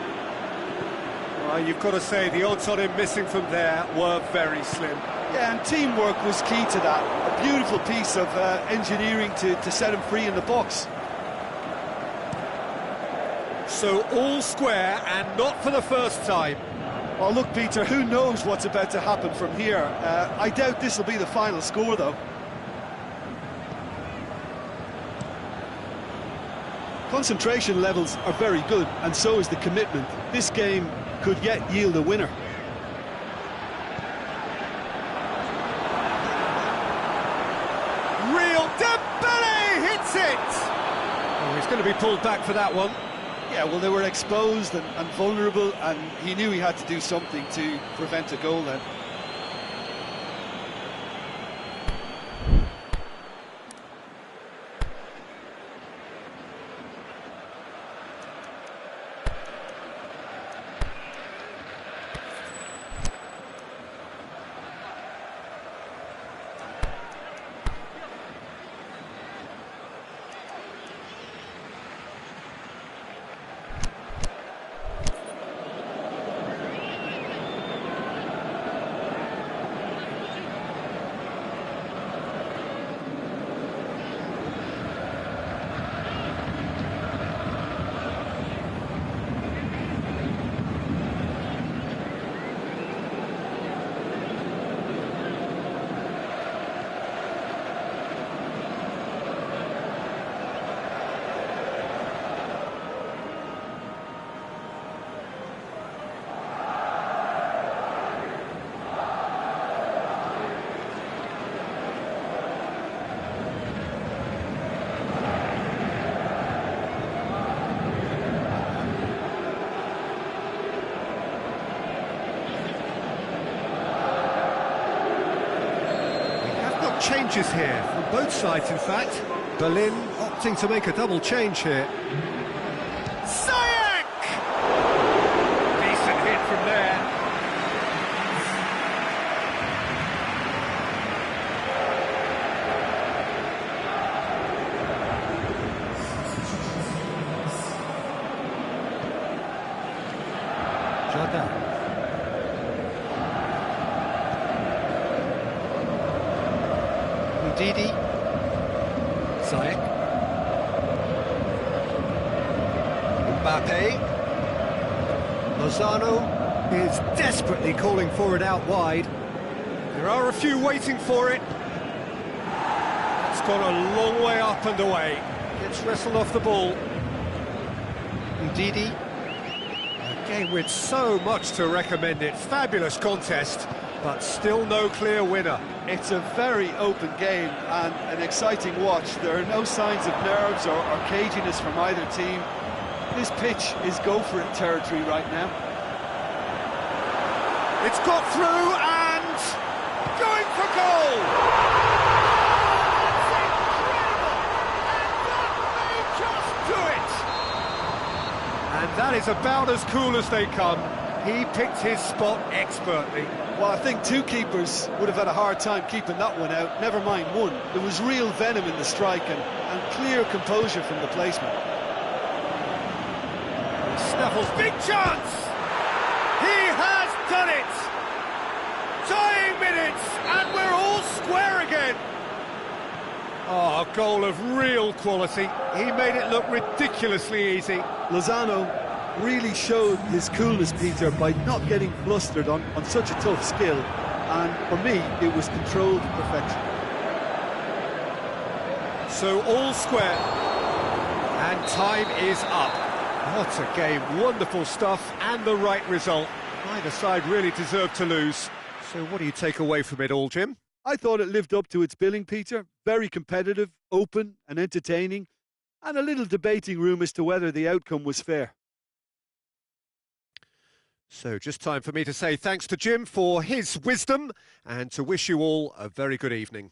Well, you've got to say, the odds on him missing from there were very slim. Yeah, and teamwork was key to that. A beautiful piece of engineering to set him free in the box. So all square, and not for the first time. Well, look, Peter, who knows what's about to happen from here? I doubt this will be the final score, though. Concentration levels are very good, and so is the commitment. This game could yet yield a winner. Real Dembele hits it! Oh, he's going to be pulled back for that one. Yeah, well, they were exposed and vulnerable, and he knew he had to do something to prevent a goal then. Changes here, from both sides in fact. Berlin opting to make a double change here. Ziyech! Decent hit from there. Jada. Ndidi. Ziyech. Mbappe. Lozano is desperately calling for it out wide. There are a few waiting for it. It's gone a long way up and away. Gets wrestled off the ball. Ndidi. A game with so much to recommend it. Fabulous contest, but still no clear winner. It's a very open game and an exciting watch. There are no signs of nerves or caginess from either team. This pitch is go-for-it territory right now. It's got through and going for goal! That's incredible! And that may just do it! And that is about as cool as they come. He picked his spot expertly. Well, I think two keepers would have had a hard time keeping that one out, never mind one. There was real venom in the strike and clear composure from the placement. Snaffles, big chance! He has done it! Dying minutes, and we're all square again. Oh, a goal of real quality. He made it look ridiculously easy. Lozano really showed his coolness, Peter, by not getting flustered on such a tough skill. And for me, it was controlled to perfection. So all square. And time is up. What a game. Wonderful stuff and the right result. Neither side really deserved to lose. So what do you take away from it all, Jim? I thought it lived up to its billing, Peter. Very competitive, open and entertaining. And a little debating room as to whether the outcome was fair. So just time for me to say thanks to Jim for his wisdom and to wish you all a very good evening.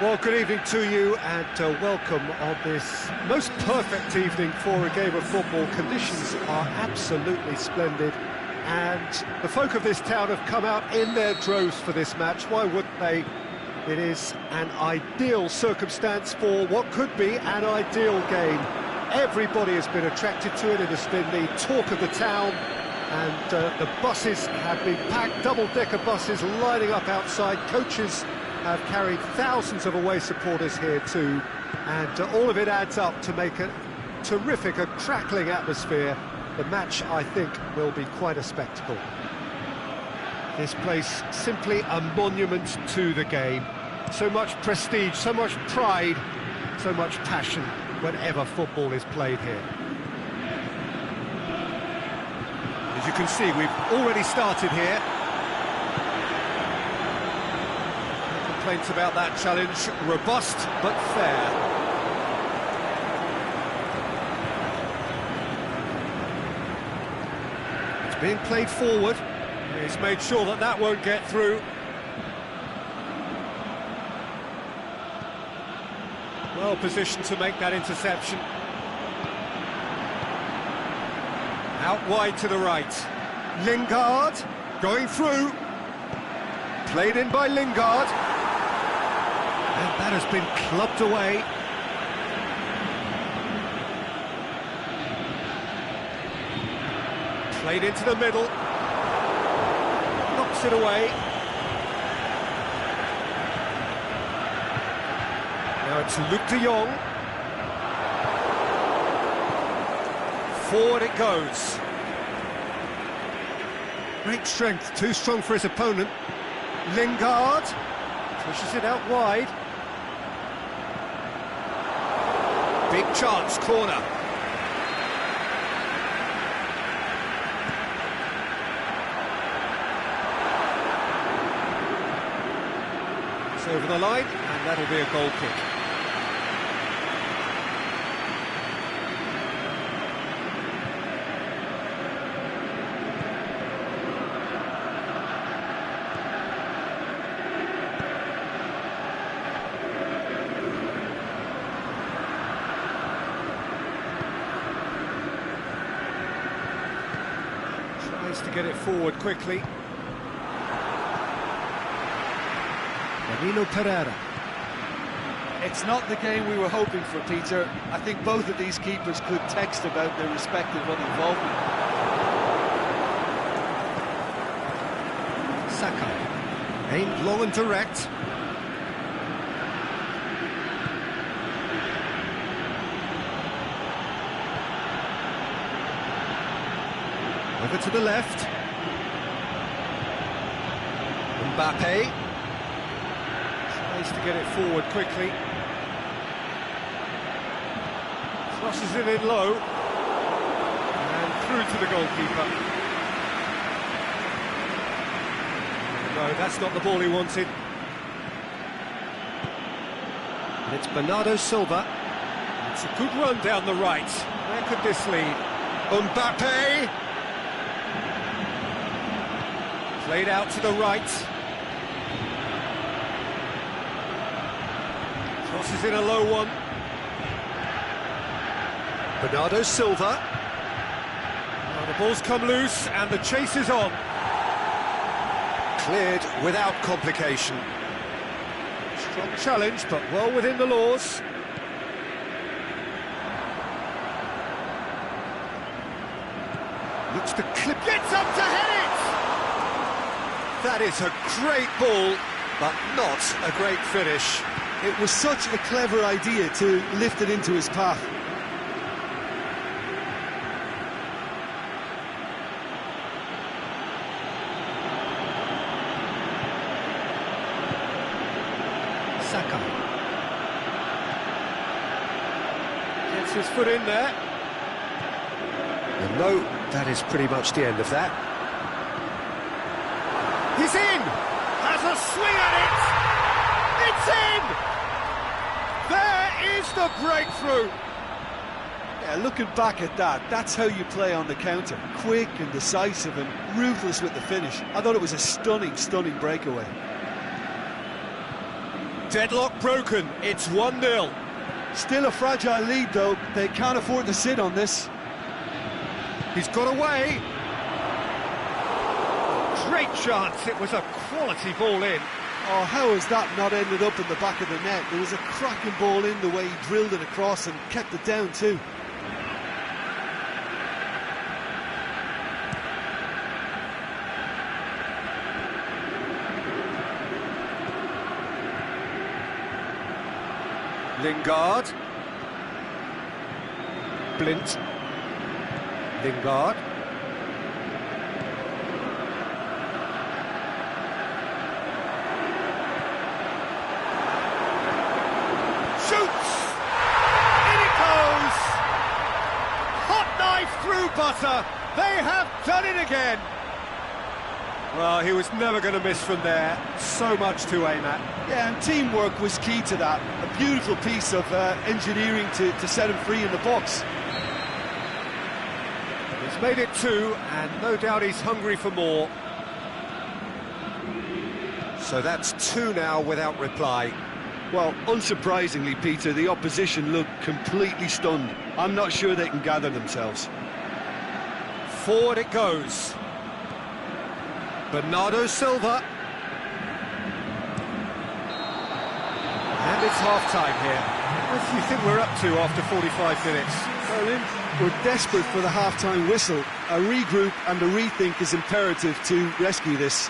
Well, good evening to you and welcome on this most perfect evening for a game of football. Conditions are absolutely splendid and the folk of this town have come out in their droves for this match. Why wouldn't they? It is an ideal circumstance for what could be an ideal game. Everybody has been attracted to it. It has been the talk of the town, and the buses have been packed, double-decker buses lining up outside. Coaches have carried thousands of away supporters here too, and all of it adds up to make a terrific, a crackling atmosphere. The match, I think, will be quite a spectacle. This place simply a monument to the game. So much prestige, so much pride, so much passion whenever football is played here. As you can see, we've already started here. No complaints about that challenge. Robust but fair. It's being played forward. He's made sure that that won't get through. Well positioned to make that interception. Out wide to the right. Lingard going through. Played in by Lingard. And that has been clubbed away. Played into the middle. Knocks it away. Now it's Luc de Jong. Forward it goes. Great strength, too strong for his opponent. Lingard pushes it out wide. Big chance, corner. It's over the line, and that'll be a goal kick. To get it forward quickly. Danilo Pereira. It's not the game we were hoping for, Peter. I think both of these keepers could text about their respective involvement. Saka, aimed long and direct. Over to the left. Mbappe tries to get it forward quickly. Crosses it in low. And through to the goalkeeper. No, that's not the ball he wanted. And it's Bernardo Silva. It's a good run down the right. Where could this lead? Mbappe! Played out to the right. Crosses in a low one. Bernardo Silva. Well, the ball's come loose and the chase is on. Cleared without complication. Strong challenge, but well within the laws. Looks to clip. Gets up to head it! That is a great ball, but not a great finish. It was such a clever idea to lift it into his path. Saka gets his foot in there. And no, that is pretty much the end of that. He's in! Has a swing at it! It's in! There is the breakthrough! Yeah, looking back at that, that's how you play on the counter. Quick and decisive and ruthless with the finish. I thought it was a stunning, stunning breakaway. Deadlock broken, it's 1-0. Still a fragile lead, though. They can't afford to sit on this. He's got away. Great chance, it was a quality ball in. Oh, how has that not ended up in the back of the net? There was a cracking ball in, the way he drilled it across and kept it down too. Lingard. Blint. Lingard. Shoots! In it goes! Hot knife through butter! They have done it again! Well, he was never going to miss from there. So much to aim at. Yeah, and teamwork was key to that. A beautiful piece of engineering to set him free in the box. He's made it 2, and no doubt he's hungry for more. So that's 2 now without reply. Well, unsurprisingly, Peter, the opposition looked completely stunned. I'm not sure they can gather themselves. Forward it goes. Bernardo Silva. And it's half-time here. What do you think we're up to after 45 minutes? Well, we're desperate for the half-time whistle. A regroup and a rethink is imperative to rescue this.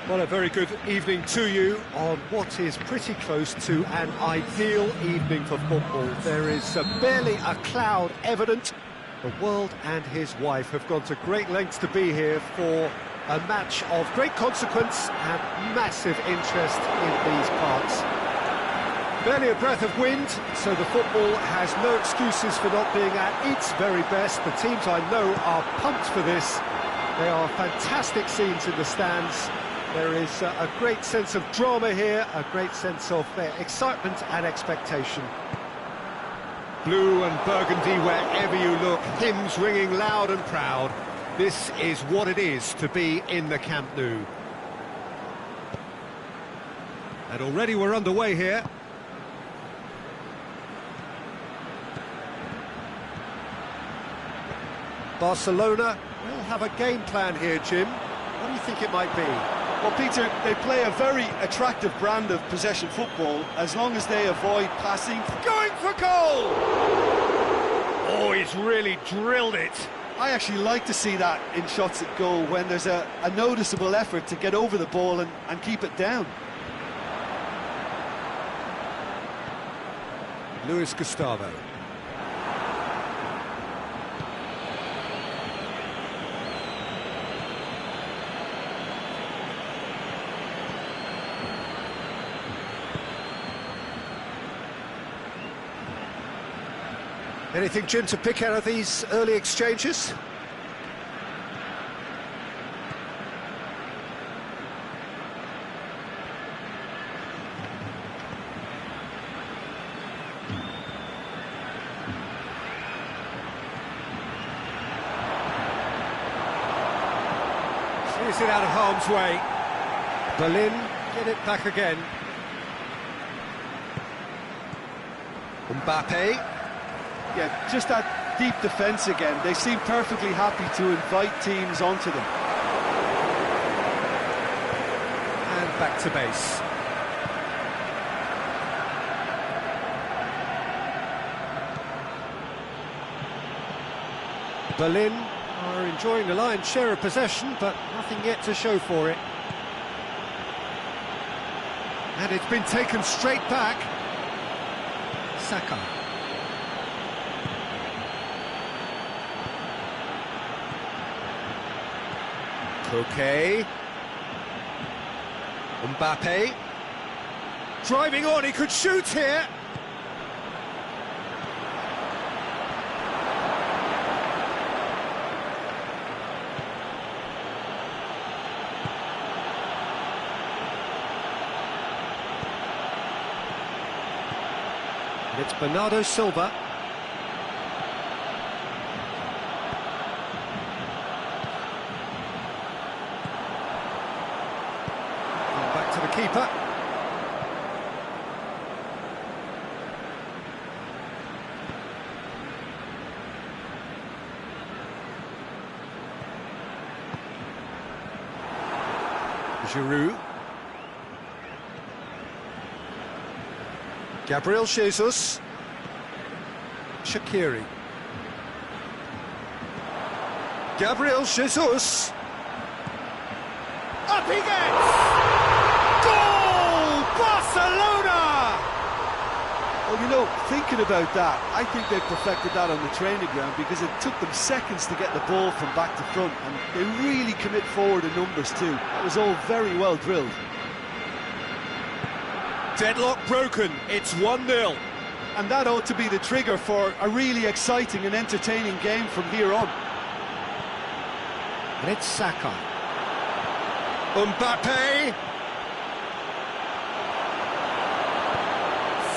Well, a very good evening to you on what is pretty close to an ideal evening for football. There is barely a cloud evident. The world and his wife have gone to great lengths to be here for a match of great consequence and massive interest in these parts. Barely a breath of wind, so the football has no excuses for not being at its very best. The teams I know are pumped for this. They are fantastic scenes in the stands. There is a great sense of drama here, a great sense of excitement and expectation. Blue and burgundy wherever you look, hymns ringing loud and proud. This is what it is to be in the Camp Nou. And already we're underway here. Barcelona will have a game plan here, Jim. What do you think it might be? Well, Peter, they play a very attractive brand of possession football as long as they avoid passing. Going for goal! Oh, he's really drilled it. I actually like to see that in shots at goal when there's a noticeable effort to get over the ball and keep it down. Luis Gustavo. Anything, Jim, to pick out of these early exchanges? Sees it out of harm's way. Berlin get it back again. Mbappe. Yeah, just that deep defence again. They seem perfectly happy to invite teams onto them. And back to base. Berlin are enjoying the lion's share of possession, but nothing yet to show for it. And it's been taken straight back. Saka. Okay. Mbappe. Driving on, he could shoot here. It's Bernardo Silva. Back to the keeper. Giroud. Gabriel Jesus. Shaqiri. Gabriel Jesus. Up he gets! Goal! Barcelona! Well, you know, thinking about that, I think they perfected that on the training ground because it took them seconds to get the ball from back to front, and they really commit forward in numbers too. That was all very well drilled. Deadlock broken, it's 1-0. And that ought to be the trigger for a really exciting and entertaining game from here on. And it's Saka. Mbappe.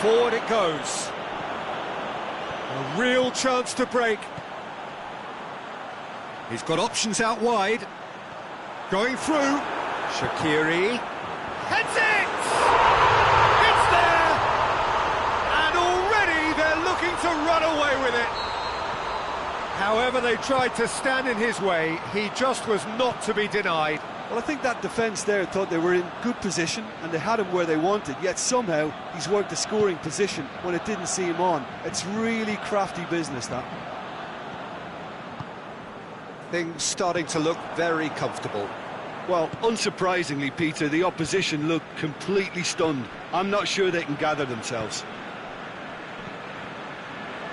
Forward it goes. A real chance to break. He's got options out wide. Going through. Shaqiri. Heads it! It's there! And already they're looking to run away with it. However they tried to stand in his way, he just was not to be denied. Well, I think that defence there thought they were in good position and they had him where they wanted, yet somehow he's worked the scoring position when it didn't see him on. It's really crafty business, that. Things starting to look very comfortable. Well, unsurprisingly, Peter, the opposition look completely stunned. I'm not sure they can gather themselves.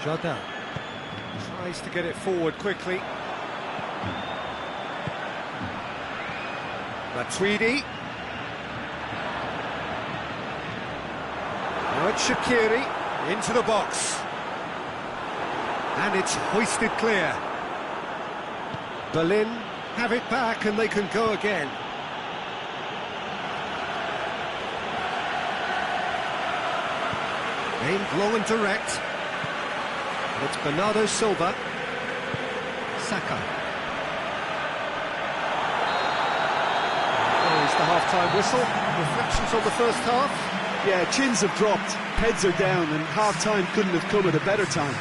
Jardin tries to get it forward quickly. Matuidi. Now it's Shaqiri into the box. And it's hoisted clear. Berlin have it back and they can go again. Aimed long and direct. And it's Bernardo Silva. Saka. There's the half-time whistle. Reflections on the first half? Yeah, chins have dropped, heads are down, and half-time couldn't have come at a better time.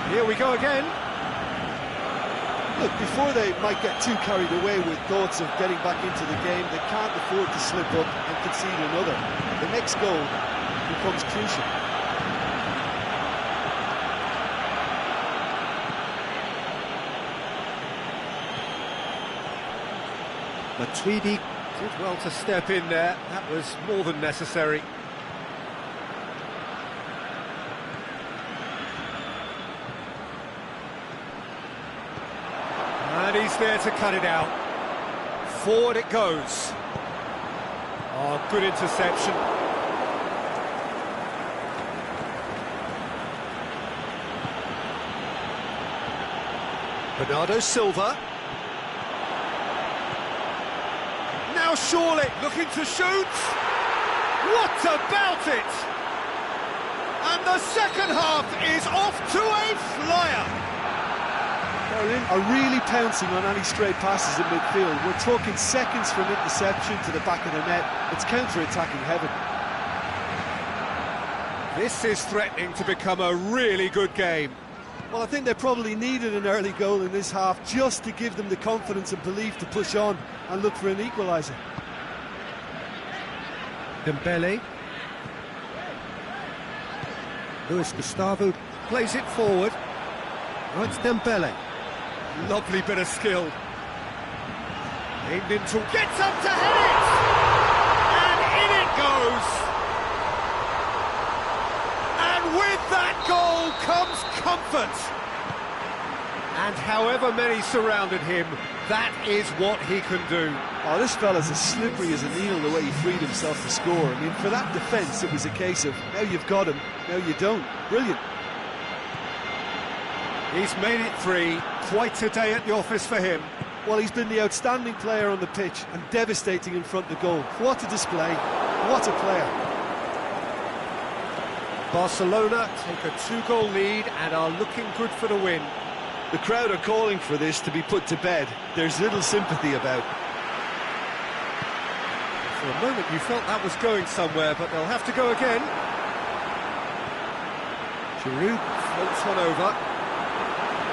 Here we go again. Look, before they might get too carried away with thoughts of getting back into the game, they can't afford to slip up and concede another. The next goal becomes crucial. Matuidi did well to step in there. That was more than necessary. And he's there to cut it out. Forward it goes. Oh, good interception. Bernardo Silva. Now surely looking to shoot. What about it? And the second half is off to a flyer. Berlin are really pouncing on any stray passes in midfield. We're talking seconds from interception to the back of the net. It's counter-attacking heaven. This is threatening to become a really good game. Well, I think they probably needed an early goal in this half just to give them the confidence and belief to push on and look for an equaliser. Dembele. Luis Gustavo plays it forward. Now it's Dembele. Lovely bit of skill. Aimed into... Gets up to hit it! And in it goes! And with that goal comes comfort! And however many surrounded him, that is what he can do. Oh, this fella's as slippery as an eel the way he freed himself to score. I mean, for that defence, it was a case of, now you've got him, now you don't. Brilliant. He's made it 3. Quite a day at the office for him. Well, he's been the outstanding player on the pitch and devastating in front of the goal. What a display. What a player. Barcelona take a 2-goal lead and are looking good for the win. The crowd are calling for this to be put to bed. There's little sympathy about. For a moment you felt that was going somewhere, but they'll have to go again. Giroud floats one over.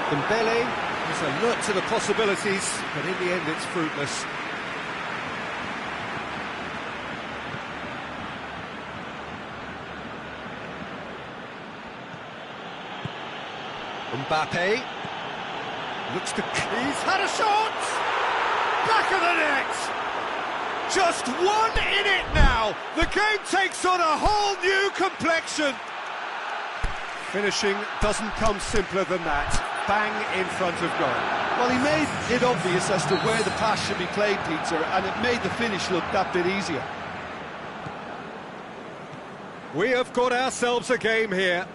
Dembele is alert to the possibilities, but in the end it's fruitless. Mbappe looks to... He's had a shot! Back of the net! Just one in it now! The game takes on a whole new complexion! Finishing doesn't come simpler than that. Bang in front of goal. Well, he made it obvious as to where the pass should be played, Peter, and it made the finish look that bit easier. We have got ourselves a game here.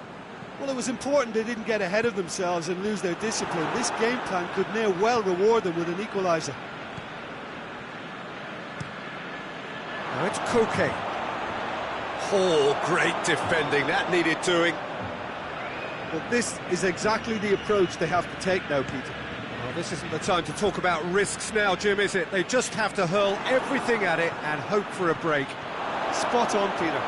Well, it was important they didn't get ahead of themselves and lose their discipline. This game plan could near well reward them with an equaliser. Now it's Koke. Oh, great defending. That needed doing. Well, this is exactly the approach they have to take now, Peter. Well, this isn't the time to talk about risks now, Jim, is it? They just have to hurl everything at it and hope for a break. Spot on, Peter.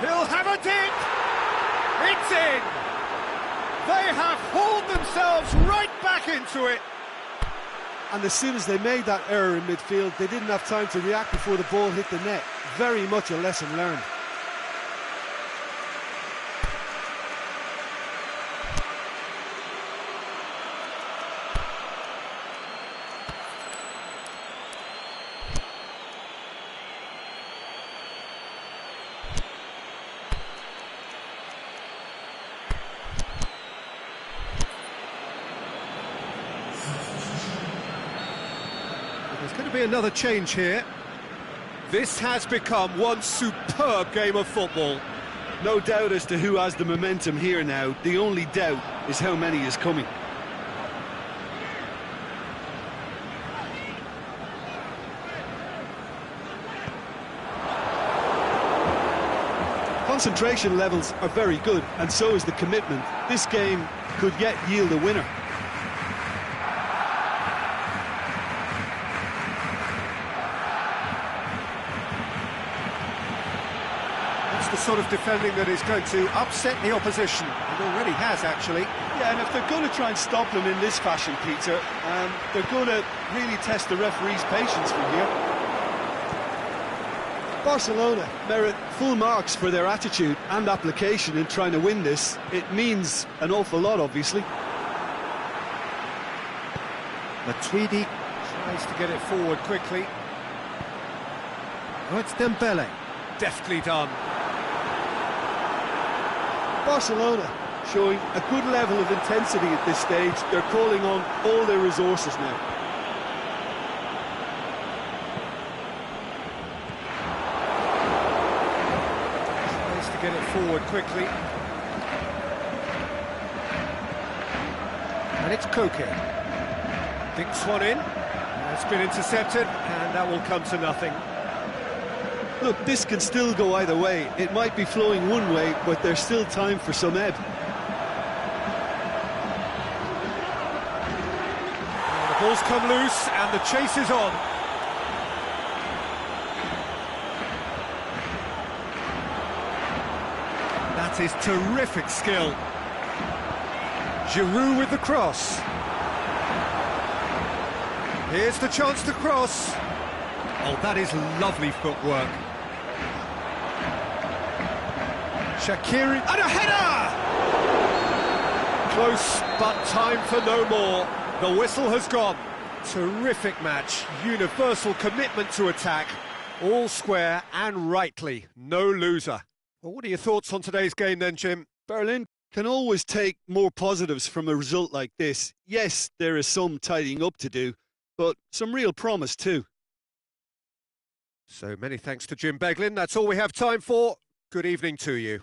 He'll have a dig! It's in! They have hauled themselves right back into it! And as soon as they made that error in midfield, they didn't have time to react before the ball hit the net. Very much a lesson learned. There's going to be another change here. This has become one superb game of football. No doubt as to who has the momentum here now. The only doubt is how many is coming. Concentration levels are very good, and so is the commitment. This game could yet yield a winner. The sort of defending that is going to upset the opposition, and already has actually. Yeah, and if they're going to try and stop them in this fashion, Peter, they're going to really test the referee's patience from here. Barcelona merit full marks for their attitude and application in trying to win this. It means an awful lot, obviously. Matuidi tries to get it forward quickly. Oh, it's Dembele. Deftly done. Barcelona showing a good level of intensity at this stage. They're calling on all their resources now. Tries to get it forward quickly. And it's Koke. Dinks one in. It's been intercepted, and that will come to nothing. Look, this can still go either way. It might be flowing one way, but there's still time for some ebb. The ball's come loose, and the chase is on. That is terrific skill. Giroud with the cross. Here's the chance to cross. Oh, that is lovely footwork. Shaqiri, and a header! Close, but time for no more. The whistle has gone. Terrific match, universal commitment to attack. All square and rightly, no loser. Well, what are your thoughts on today's game then, Jim? Berlin can always take more positives from a result like this. Yes, there is some tidying up to do, but some real promise too. So many thanks to Jim Beglin. That's all we have time for. Good evening to you.